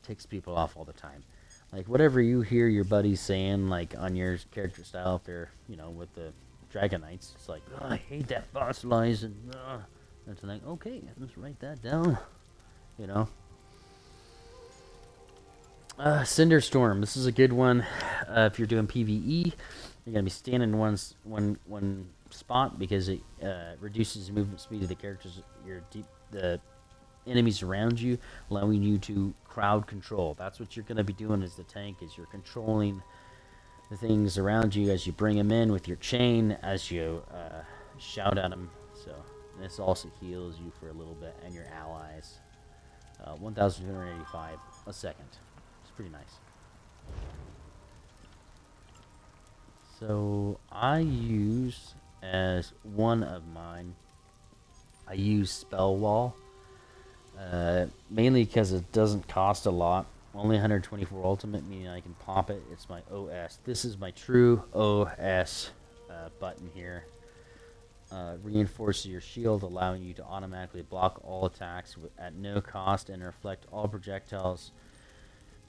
ticks people off all the time. Like, whatever you hear your buddies saying, like, on your character style, if they're, with the Dragon Knights, it's like, oh, I hate that Fossilize, and it's like, okay, let's write that down, you know. Cinderstorm, this is a good one. If you're doing PvE, you're gonna be standing in one spot, because it reduces the movement speed of the characters, the enemies around you, allowing you to crowd control. That's what you're gonna be doing as the tank, is you're controlling the things around you as you bring them in with your chain, as you shout at them. So this also heals you for a little bit, and your allies. 1,285 a second. It's pretty nice. So I use, as one of mine, I use Spell Wall, mainly because it doesn't cost a lot. Only 124 ultimate, meaning I can pop it. It's my OS. This is my true OS button here. Reinforces your shield, allowing you to automatically block all attacks at no cost and reflect all projectiles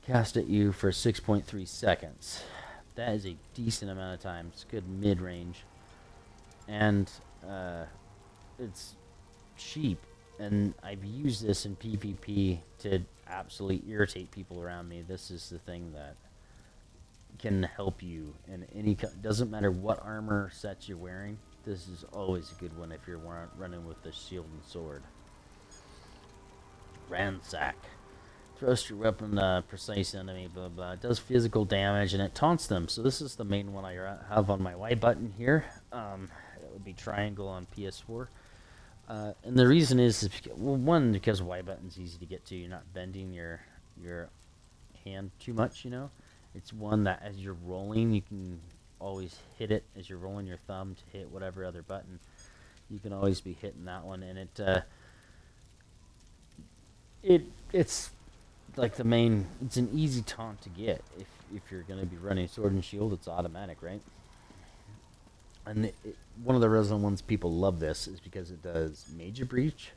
cast at you for 6.3 seconds. That is a decent amount of time. It's good mid-range. And it's cheap. And I've used this in PvP to absolutely irritate people around me. This is the thing that can help you in any... Doesn't matter what armor sets you're wearing. This is always a good one if you're running with the shield and sword. Ransack. Thrust your weapon precise enemy, blah blah. It does physical damage, and it taunts them. So this is the main one I have on my Y button here. That would be triangle on PS4. And the reason is well, one, because Y button's easy to get to. You're not bending your hand too much, It's one that as you're rolling, you can always hit it as you're rolling your thumb to hit whatever other button. You can always be hitting that one, and it's like the main. It's an easy taunt to get if you're going to be running sword and shield. It's automatic, right? And one of the reasons people love this is because it does major breach,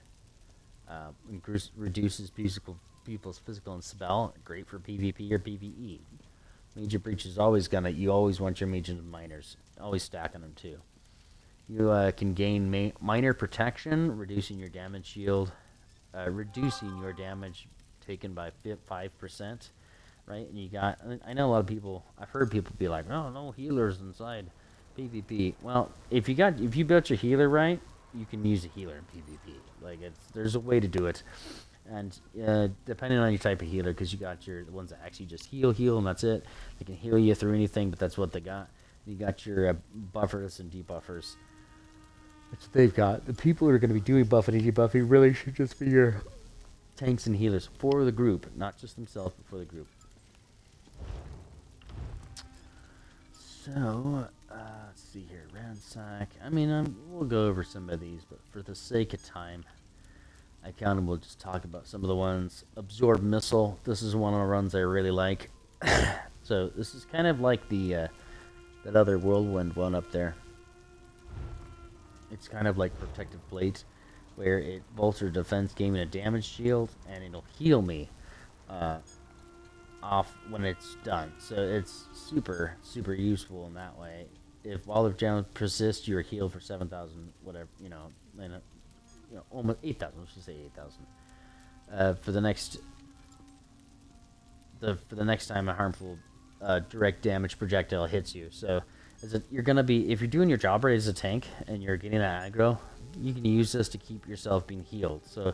reduces people's physical and spell. Great for PvP or PvE. Major breach is always you always want your majors and minors, always stacking them too. You can gain minor protection, reducing your damage shield, reducing your damage taken by 5%, right? And I know a lot of people, I've heard people be like, oh, no healers inside PvP. Well, if you built your healer right, you can use a healer in PvP. Like, there's a way to do it. And depending on your type of healer, because you got the ones that actually just heal, and that's it. They can heal you through anything, but that's what they got. You got your buffers and debuffers. That's what they've got. The people who are going to be doing buffing and debuffing really should just be your tanks and healers for the group, not just themselves, but for the group. So, let's see here. Ransack. I mean, we'll go over some of these, but for the sake of time, I kind of will just talk about some of the ones. Absorb missile. This is one of the runs I really like. So this is kind of like the that other whirlwind one up there. It's kind of like protective plate, where it bolsters defense, giving a damage shield, and it'll heal me uh, off when it's done. So it's super useful in that way. If while the damage persists, you're healed for 7,000, whatever, and almost 8,000. Let's just say 8,000. For the next time a harmful direct damage projectile hits you. So you're gonna be, if you're doing your job right as a tank and you're getting that aggro, you can use this to keep yourself being healed. So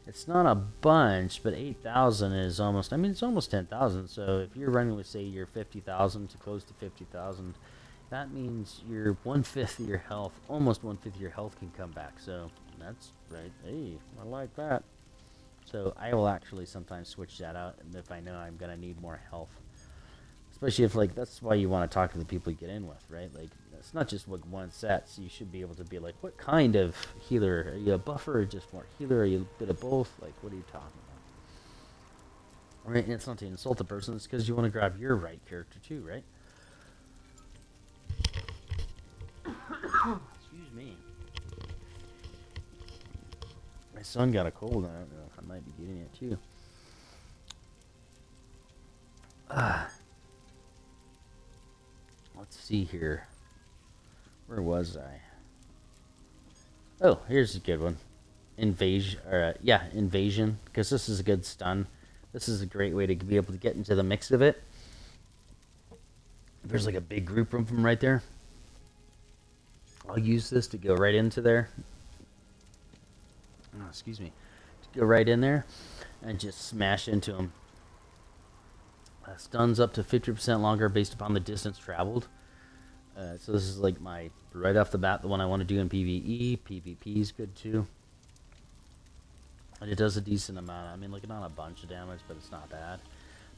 it's not a bunch, but 8,000 is almost, it's almost 10,000. So if you're running with, say, your 50,000 to close to 50,000, that means your 1/5 of your health, almost 1/5 of your health can come back. So that's right. Hey, I like that. So I will actually sometimes switch that out if I know I'm gonna need more health. Especially if, like, that's why you want to talk to the people you get in with, right? Like, it's not just what one set, so you should be able to be like, what kind of healer? Are you a buffer or just more healer? Are you a bit of both? Like, what are you talking about? Right? And it's not to insult the person, it's because you want to grab your right character too, right? Excuse me. My son got a cold, and I don't know if I might be getting it too. Let's see here. Where was I? Oh, here's a good one. Invasion, because this is a good stun. This is a great way to be able to get into the mix of it. There's like a big group from right there. I'll use this to go right into there. Oh, excuse me. To go right in there and just smash into them. Stuns up to 50% longer based upon the distance traveled. So this is like my, right off the bat, the one I want to do in PvE. PvP is good too. And it does a decent amount. Like, not a bunch of damage, but it's not bad.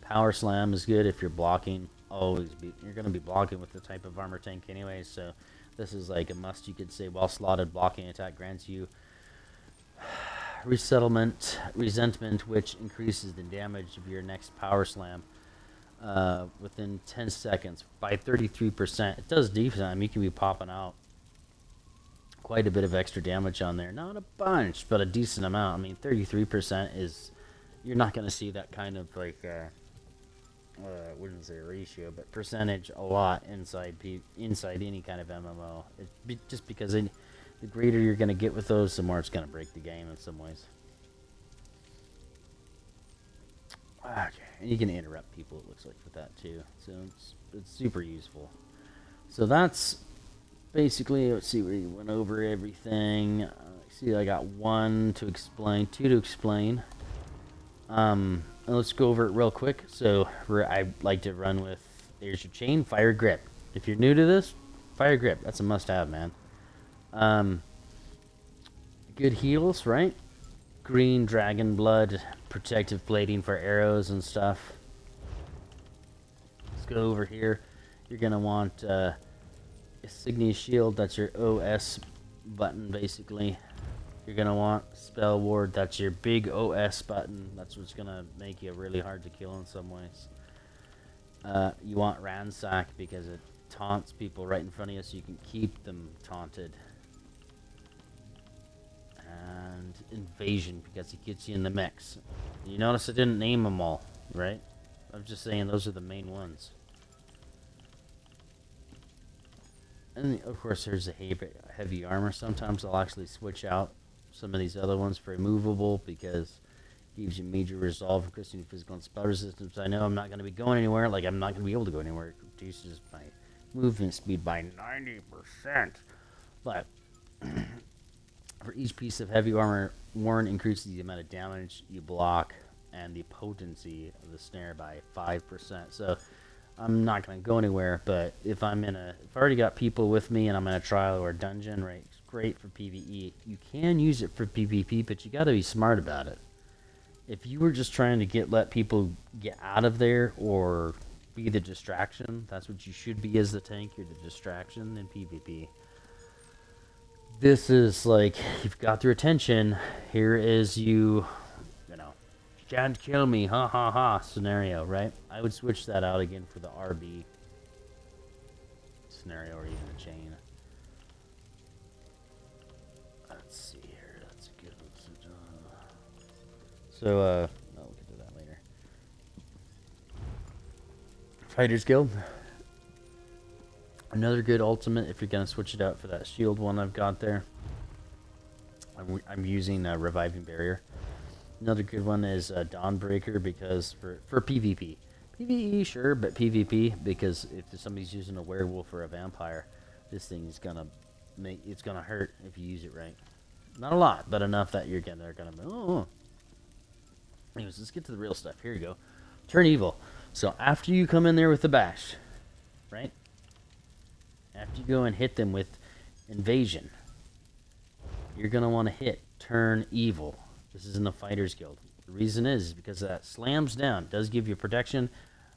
Power Slam is good if you're blocking. You're going to be blocking with the type of armor tank anyway, so this is like a must, you could say. While slotted, blocking attack grants you resentment, which increases the damage of your next Power Slam within 10 seconds by 33%. It does decent. You can be popping out quite a bit of extra damage on there. Not a bunch, but a decent amount. 33% is, you're not going to see that kind of, like, I wouldn't say ratio, but percentage a lot inside any kind of MMO. Just because the greater you're going to get with those, the more it's going to break the game in some ways. Okay. And you can interrupt people, it looks like, with that too. So it's super useful. So that's basically, let's see, we went over everything. See, I got 1 to explain, 2 to explain. And let's go over it real quick. So I like to run with, there's your chain, fire grip. If you're new to this, fire grip, that's a must-have, man. Good heals, right? Green dragon blood, protective plating for arrows and stuff. Let's go over here. You're gonna want Insignia shield, that's your OS button basically. You're gonna want spell ward, that's your big OS button. That's what's gonna make you really hard to kill in some ways. You want ransack because it taunts people right in front of you, so you can keep them taunted. And invasion because it gets you in the mix. You notice I didn't name them all, right? I'm just saying those are the main ones. And of course there's a heavy armor. Sometimes I'll actually switch out some of these other ones for immovable because it gives you major resolve, increasing physical and spell resistance. I know I'm not going to be going anywhere. Like, I'm not going to be able to go anywhere. It reduces my movement speed by 90%. But for each piece of heavy armor worn, increases the amount of damage you block and the potency of the snare by 5%. So I'm not going to go anywhere, but if I already got people with me and I'm in a trial or a dungeon, right, it's great for PvE. You can use it for PvP, but you got to be smart about it. If you were just trying to let people get out of there or be the distraction, that's what you should be as the tank. You're the distraction in PvP. this is like, you've got their attention. Here is you know, can't kill me, ha ha ha scenario, right? I would switch that out again for the RB scenario or even a chain. Let's see here. That's a good one. So, we'll get to that later. Fighters Guild. Another good ultimate if you're going to switch it out for that shield one I've got there. I'm using Reviving Barrier. Another good one is Dawnbreaker because for PvP. PvE, sure, but PvP, because if somebody's using a werewolf or a vampire, this thing is going to it's going to hurt if you use it right. Not a lot, but enough that they're going to be, oh. Anyways, let's get to the real stuff. Here you go. Turn evil. So after you come in there with the bash, right? After you go and hit them with invasion, you're going to want to hit turn evil. This is in the Fighters Guild. The reason is because that slams down. It does give you protection,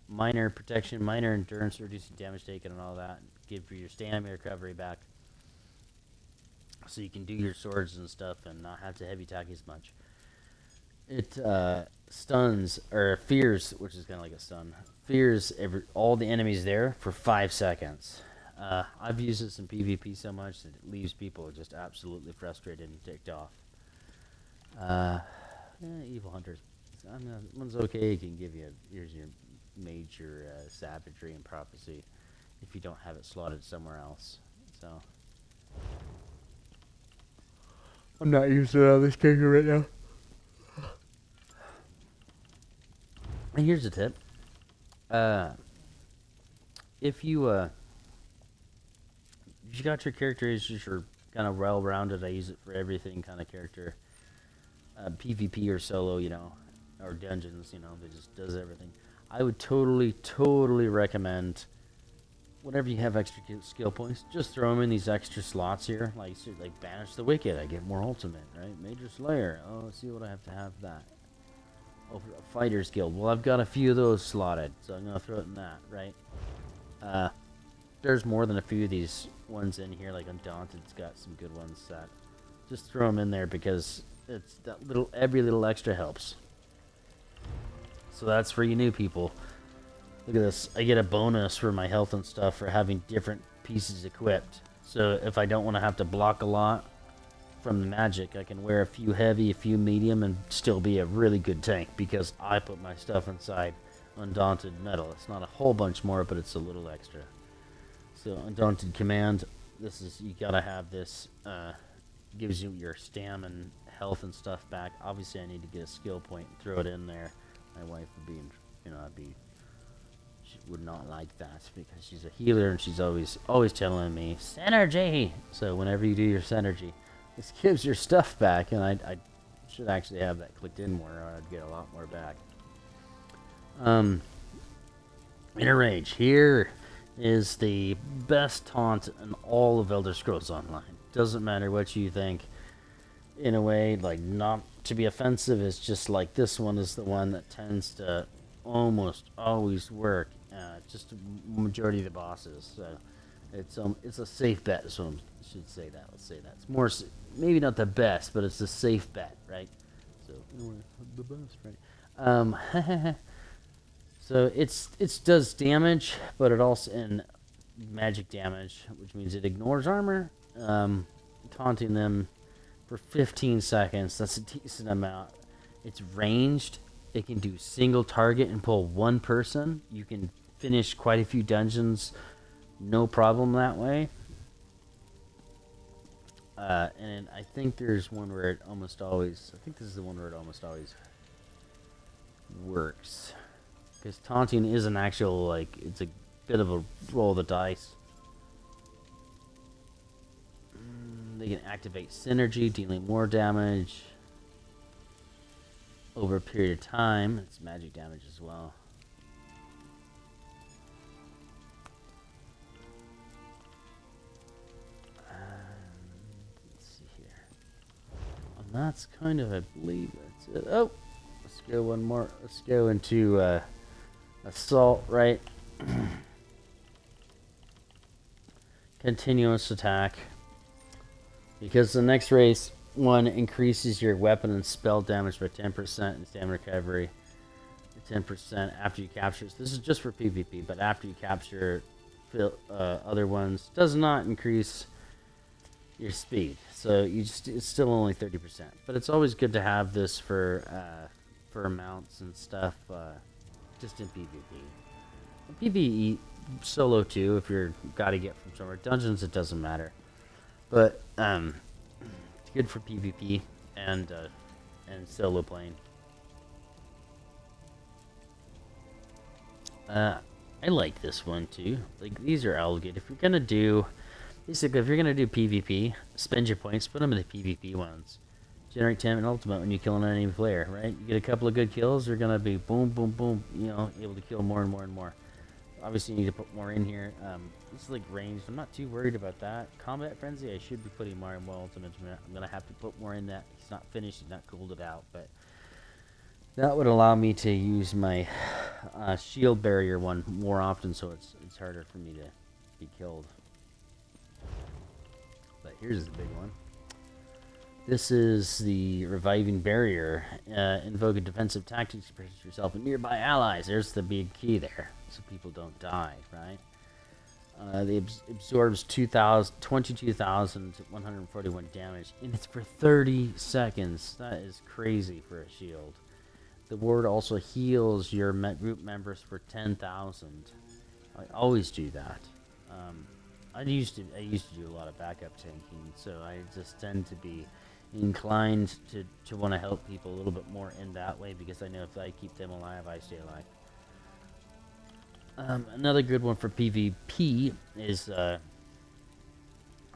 minor endurance, reducing damage taken and all that. Give you your stamina recovery back. So you can do your swords and stuff and not have to heavy attack as much. It stuns, or fears, which is kind of like a stun. Fears all the enemies there for 5 seconds. I've used this in PvP so much that it leaves people just absolutely frustrated and ticked off. Evil Hunters. One's okay. It can give you here's your major savagery and prophecy if you don't have it slotted somewhere else. So I'm not using it on this character right now. And here's a tip. If you got your character is just your kind of well-rounded, I use it for everything kind of character. PvP or solo, you know, or dungeons, you know, that just does everything. I would totally recommend whenever you have extra skill points, just throw them in these extra slots here. Like Banish the Wicked, I get more ultimate, right? Major Slayer, oh, let's see what I have to have that. Oh, for a Fighters Guild, well, I've got a few of those slotted, so I'm going to throw it in that, right? There's more than a few of these ones in here, like Undaunted's got some good ones that just throw them in there because it's that every little extra helps. So that's for you new people. Look at this. I get a bonus for my health and stuff for having different pieces equipped. So if I don't want to have to block a lot from the magic, I can wear a few heavy, a few medium, and still be a really good tank because I put my stuff inside Undaunted Metal. It's not a whole bunch more, but it's a little extra. So Undaunted Command, this is, you gotta have this, gives you your stamina and health and stuff back. Obviously I need to get a skill point and throw it in there. My wife would be, you know, she would not like that because she's a healer and she's always telling me, Synergy! So whenever you do your Synergy, this gives your stuff back, and I should actually have that clicked in more, or I'd get a lot more back. Inner Rage. Here is the best taunt in all of Elder Scrolls Online. Doesn't matter what you think. In a way, like, not to be offensive, it's just like this one is the one that tends to almost always work. Just a majority of the bosses. So it's a safe bet. So I should say that. Let's say that. It's more, maybe not the best, but it's a safe bet, right? So the best, right? So it does damage, but it also in magic damage, which means it ignores armor. Taunting them for 15 seconds. That's a decent amount. It's ranged. It can do single target and pull one person. You can finish quite a few dungeons, no problem that way. And I think there's one where it almost always. I think this is the one where it almost always works. Because taunting is an actual, like, it's a bit of a roll of the dice. They can activate Synergy, dealing more damage over a period of time. It's magic damage as well. Let's see here. And that's kind of, I believe that's it. Oh! Let's go one more. Let's go into Assault, right? Continuous attack. Because the next race one increases your weapon and spell damage by 10% and stamina recovery 10% after you capture. This is just for PvP, but after you capture other ones, does not increase your speed. So it's still only 30%. But it's always good to have this for mounts and stuff, just in PvP. PvE solo too, if you're gotta get from somewhere. Dungeons, it doesn't matter. But it's good for PvP and solo playing. I like this one too. Like, these are all good. If you're gonna do PvP, spend your points, put them in the PvP ones. Generate 10 and ultimate when you kill an enemy player, right? You get a couple of good kills, they're gonna be boom, boom, boom. You know, able to kill more and more and more. Obviously, you need to put more in here. This is like ranged. I'm not too worried about that. Combat Frenzy, I should be putting more in ultimate. I'm gonna have to put more in that. He's not finished. He's not cooled it out, but that would allow me to use my shield barrier one more often, so it's harder for me to be killed. But here's the big one. This is the reviving barrier. Invoke a defensive tactic to protect yourself and nearby allies. There's the big key there, so people don't die, right? They absorbs 22,141 damage, and it's for 30 seconds. That is crazy for a shield. The ward also heals your group members for 10,000. I always do that. I used to do a lot of backup tanking, so I just tend to be inclined to want to help people a little bit more in that way, because I know if I keep them alive, I stay alive. Another good one for PvP is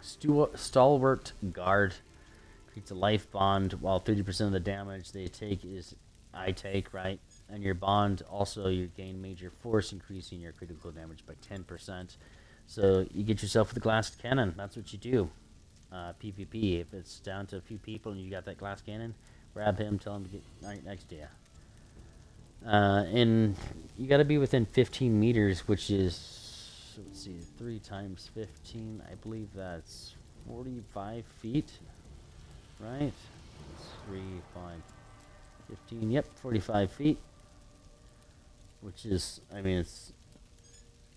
Stalwart Guard. Creates a life bond while 30% of the damage they take is I take, right? And your bond also, you gain major force, increasing your critical damage by 10%. So you get yourself with a glass cannon. That's what you do. PvP, if it's down to a few people and you got that glass cannon, grab him, tell him to get right next to you. And you got to be within 15 meters, which is, let's see, 3 times 15. I believe that's 45 feet, right? 3, 5, 15. Yep, 45 feet. Which is, I mean, it's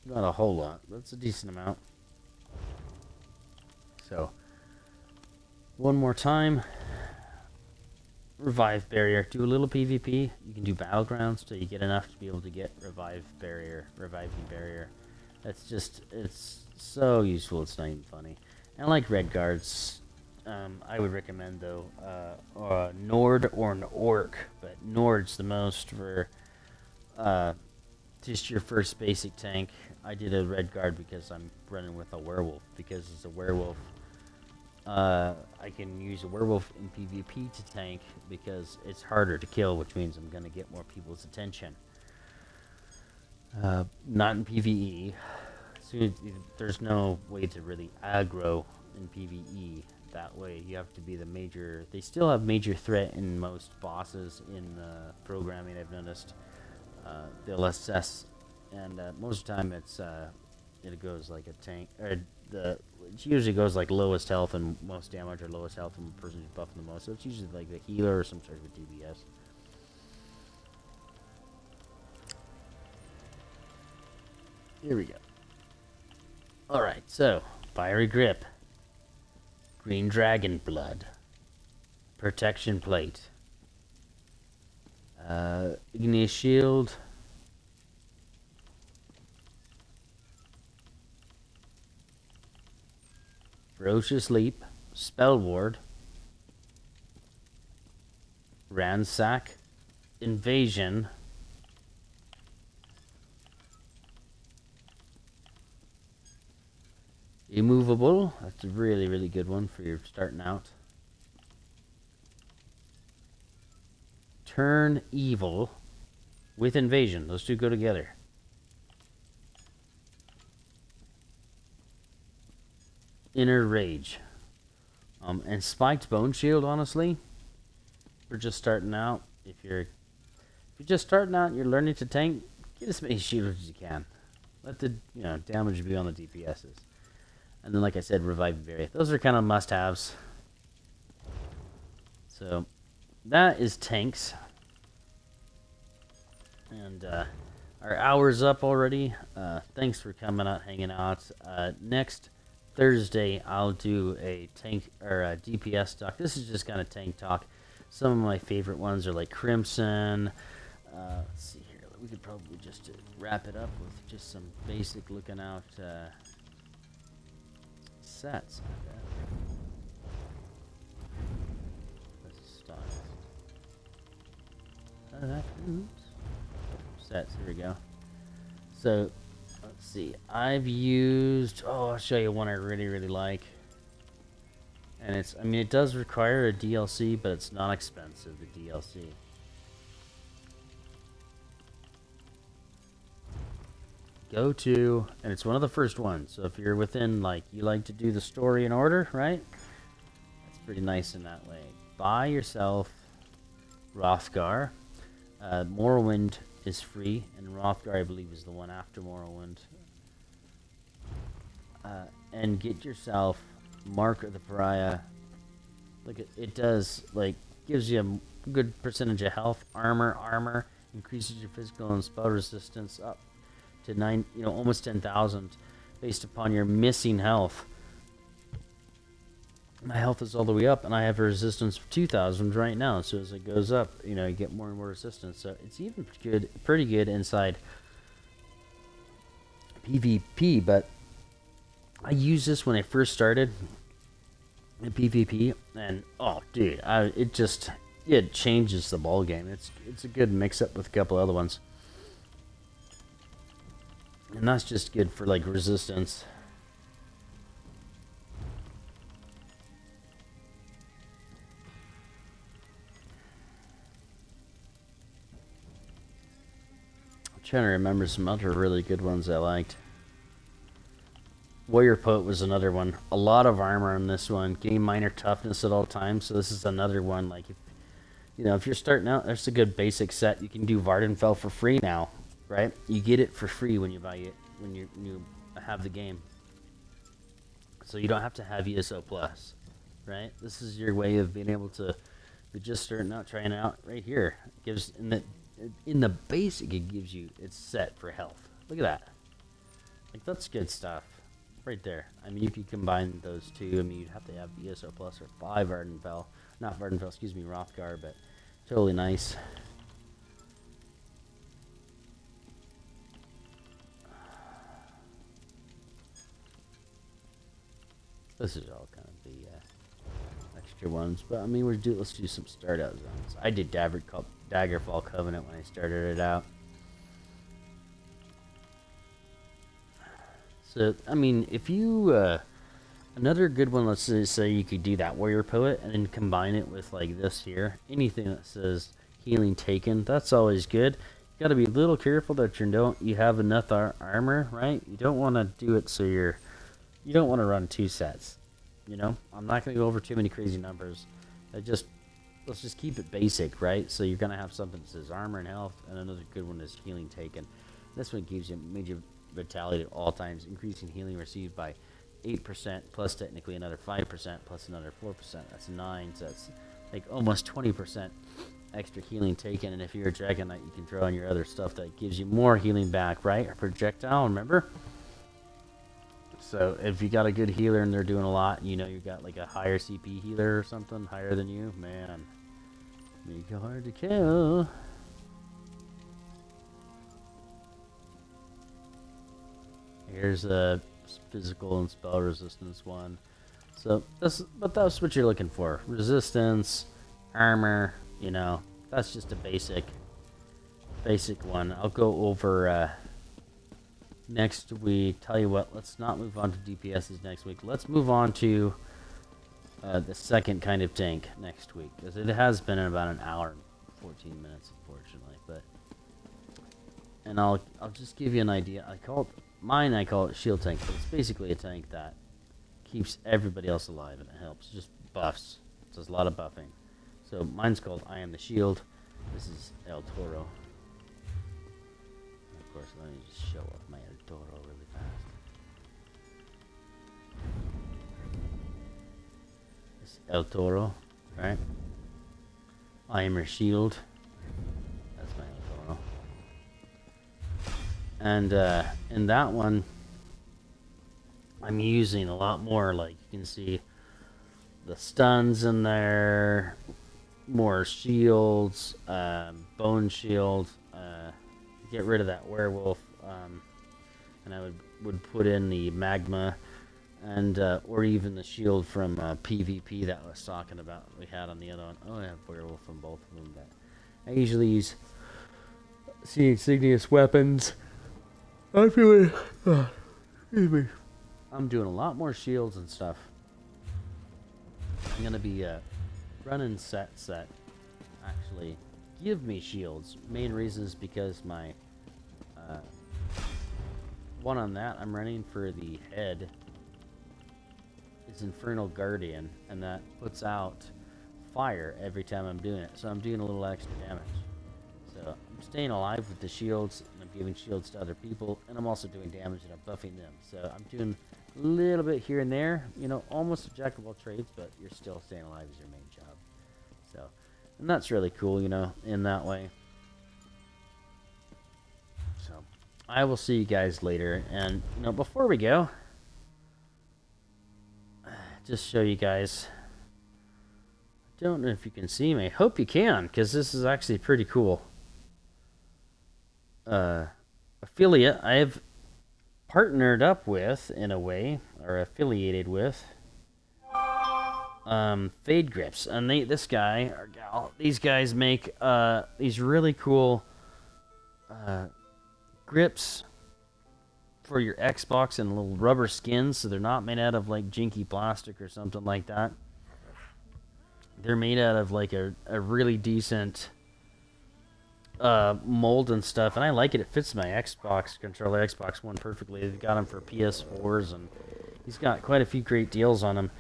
not a whole lot, but it's a decent amount. So, one more time. Revive barrier. Do a little PvP. You can do battlegrounds till you get enough to be able to get reviving barrier. That's just, it's so useful. It's not even funny. And like red guards, I would recommend though Nord or an orc, but Nord's the most for just your first basic tank. I did a red guard because I'm running with a werewolf, because as a werewolf I can use a werewolf in PvP to tank because it's harder to kill, which means I'm going to get more people's attention. Not in PvE. So there's no way to really aggro in PvE that way. You have to be the major. They still have major threat in most bosses in programming, I've noticed. They'll assess, and most of the time it goes like a tank, or it usually goes like lowest health and most damage, or lowest health and the person who's buffing the most. So it's usually like the healer or some sort of a DPS. Here we go. Alright, so fiery grip, green dragon blood, protection plate, igneous shield, ferocious leap, spell ward, ransack, invasion, immovable. That's a really, really good one for your starting out. Turn evil with invasion. Those two go together. Inner rage. And spiked bone shield, honestly, for just starting out. If you're just starting out and you're learning to tank, get as many shields as you can. Let the damage be on the DPSs. And then, like I said, revive barrier. Those are kind of must-haves. So that is tanks. And our hour's up already. Thanks for coming out, hanging out. Next Thursday, I'll do a tank or a DPS talk. This is just kind of tank talk. Some of my favorite ones are like Crimson. Let's see here. We could probably just wrap it up with just some basic looking out sets. Sets. Here we go. So let's see. I've used. Oh, I'll show you one I really like. And it's. I mean, it does require a DLC, but it's not expensive. The DLC. Go to, and it's one of the first ones. So if you're within, like, you like to do the story in order, right? That's pretty nice in that way. Buy yourself Rothgar. Morrowind is free, and Rothgar, I believe, is the one after Morrowind. And get yourself Mark of the Pariah. Look, it does, like, gives you a good percentage of health, armor, increases your physical and spell resistance up to almost 10,000 based upon your missing health. My health is all the way up, and I have a resistance of 2,000 right now. So as it goes up, you get more and more resistance. So it's even pretty good inside PvP. But I used this when I first started in PvP, and oh, dude, it changes the ball game. It's a good mix up with a couple other ones. And that's just good for, like, resistance. I'm trying to remember some other really good ones I liked. Warrior Poet was another one. A lot of armor on this one. Gain minor toughness at all times. So this is another one. Like, if you're starting out, that's a good basic set. You can do Vardenfell for free now. Right? You get it for free when you buy it, when you have the game. So you don't have to have ESO Plus, right? This is your way of being able to, if you're just starting out, trying it out right here. It gives in the basic, it gives you, it's set for health. Look at that. Like, that's good stuff right there. I mean, you could combine those two. I mean, you'd have to have ESO Plus or 5 Vardenfell, not Vardenfell, excuse me, Rothgar, but totally nice. This is all kind of the extra ones, but I mean, let's do some start out zones. I did Daggerfall Covenant when I started it out. So I mean, if you another good one, let's say you could do that Warrior Poet and then combine it with, like, this here. Anything that says healing taken, that's always good. You got to be a little careful that you have enough armor, right? You don't want to do it so you don't want to run 2 sets. I'm not going to go over too many crazy numbers. Let's just keep it basic, right? So you're going to have something that says armor and health, and another good one is healing taken. This one gives you major vitality at all times, increasing healing received by 8%, plus technically another 5%, plus another 4%. That's 9, so that's like almost 20% extra healing taken. And if you're a Dragon Knight, you can throw on your other stuff that gives you more healing back, right? A projectile, remember? So if you got a good healer and they're doing a lot, you got like a higher CP healer or something higher than you, man, make it hard to kill. Here's a physical and spell resistance one. So that's what you're looking for. Resistance, armor, that's just a basic one. I'll go over next week. Tell you what, let's not move on to DPSs next week. Let's move on to the second kind of tank next week, because it has been about an hour and 14 minutes, unfortunately. And I'll just give you an idea. I call it shield tank, but it's basically a tank that keeps everybody else alive, and it helps. Just buffs. It does a lot of buffing. So mine's called I Am the Shield. This is El Toro. Of course, let me just show off my El Toro really fast. This El Toro, right? Armor shield. That's my info. And in that one, I'm using a lot more. Like you can see, the stuns in there, more shields, bone shield. Get rid of that werewolf, and I would put in the magma, and or even the shield from PvP that I was talking about. We had on the other one. Oh, I have werewolf from both of them, but I usually use insignious weapons. I feel it. Excuse me. I'm doing a lot more shields and stuff. I'm gonna be running sets that actually give me shields. Main reason is because my one on that I'm running for the head is Infernal Guardian, and that puts out fire every time I'm doing it. So I'm doing a little extra damage. So I'm staying alive with the shields, and I'm giving shields to other people, and I'm also doing damage and I'm buffing them. So I'm doing a little bit here and there, you know, almost a jack of all trades, but you're still staying alive as your main job. So, and that's really cool, you know, in that way. So, I will see you guys later. And, you know, before we go, just show you guys. I don't know if you can see me. I hope you can, because this is actually pretty cool. Affiliate I've partnered up with, in a way, or affiliated with, Fade Grips, and this guy or gal, these guys make these really cool grips for your Xbox and little rubber skins, so they're not made out of like jinky plastic or something like that. They're made out of like a really decent mold and stuff, and I like it. It fits my Xbox controller, Xbox One, perfectly. They've got them for PS4s, and he's got quite a few great deals on them.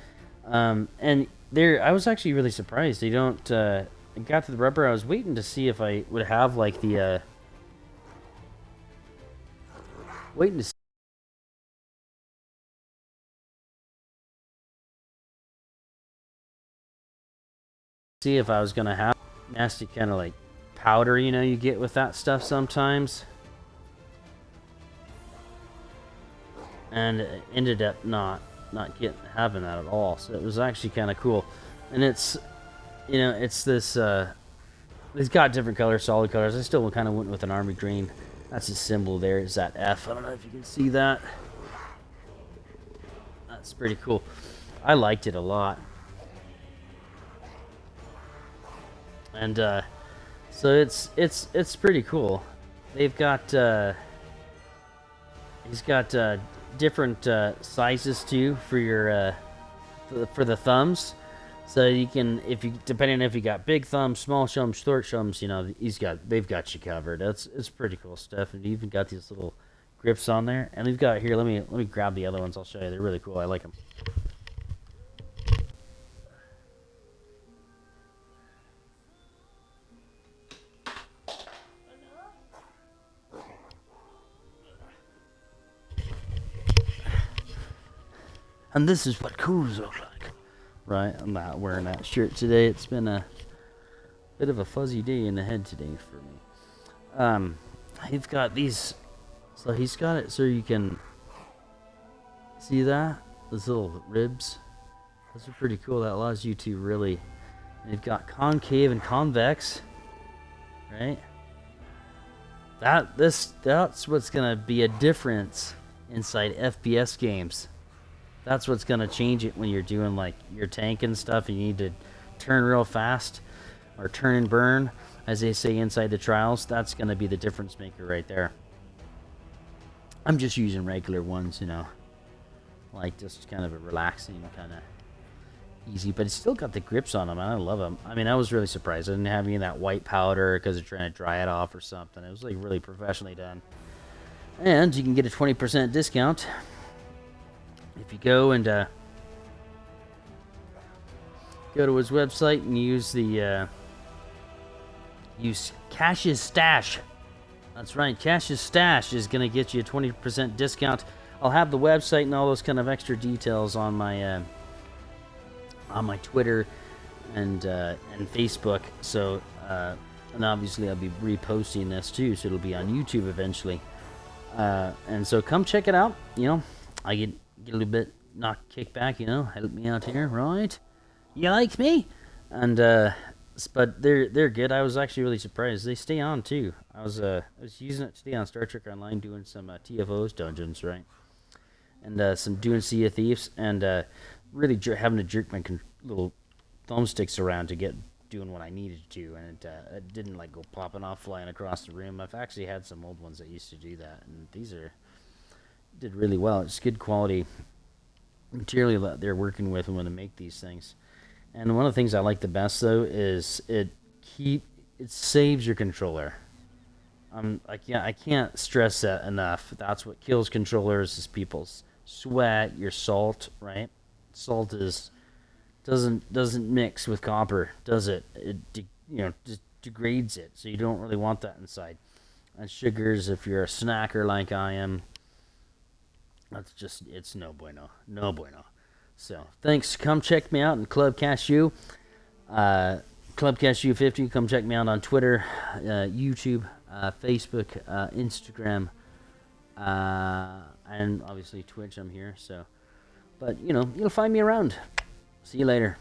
And I was actually really surprised. They don't. I got to the rubber. I was waiting to see if I would have like the. Waiting to see if I was gonna have nasty kind of like powder, you know, you get with that stuff sometimes. And it ended up not having that at all. So it was actually kind of cool. And it's, you know, it's this. It's got different colors, solid colors. I still kind of went with an army green. That's a symbol there. Is that F? I don't know if you can see that. That's pretty cool. I liked it a lot. And so it's pretty cool. They've got he's got different sizes too for your for the thumbs. So you can, if you, depending on if you got big thumbs, small thumbs, short thumbs, you know, they've got you covered. It's pretty cool stuff. And you even got these little grips on there. And they've got here. Let me grab the other ones. I'll show you. They're really cool. I like them. And this is what cools look like. Right, I'm not wearing that shirt today. It's been a bit of a fuzzy day in the head today for me. He's got these, so he's got it so you can see that, those little ribs. Those are pretty cool. That allows you to really, they've got concave and convex, right? That's what's gonna be a difference inside FPS games. That's what's going to change it when you're doing like your tank and stuff. You need to turn real fast, or turn and burn, as they say inside the trials. That's going to be the difference maker right there. I'm just using regular ones, you know, like just kind of a relaxing, kind of easy, but it's still got the grips on them, and I love them. I mean, I was really surprised. I didn't have any of that white powder because they're trying to dry it off or something. It was like really professionally done. And you can get a 20% discount if you go and go to his website and use the use Cash's Stash. That's right, Cash's Stash is gonna get you a 20% discount. I'll have the website and all those kind of extra details on my Twitter and Facebook. So and obviously I'll be reposting this too, so it'll be on YouTube eventually. And so come check it out. I get a little bit knock kickback. Help me out here, right? You like me? And but they're good. I was actually really surprised. They stay on too. I was using it today on Star Trek Online, doing some TFOs dungeons, right? And some doing Sea of Thieves, and really having to jerk my little thumbsticks around to get doing what I needed to, and it didn't like go popping off, flying across the room. I've actually had some old ones that used to do that, and these did really well. It's good quality material that they're working with when they make these things. And one of the things I like the best though is it saves your controller. I can't stress that enough. That's what kills controllers is people's sweat, your salt, right? Salt is doesn't mix with copper, does it? Just degrades it, so you don't really want that inside. And sugars, if you're a snacker like I am, it's no bueno, no bueno. So thanks. Come check me out in Club Cashew, Clubbedcashew50. Come check me out on Twitter, YouTube, Facebook, Instagram, and obviously Twitch. I'm here, so. But you'll find me around. See you later.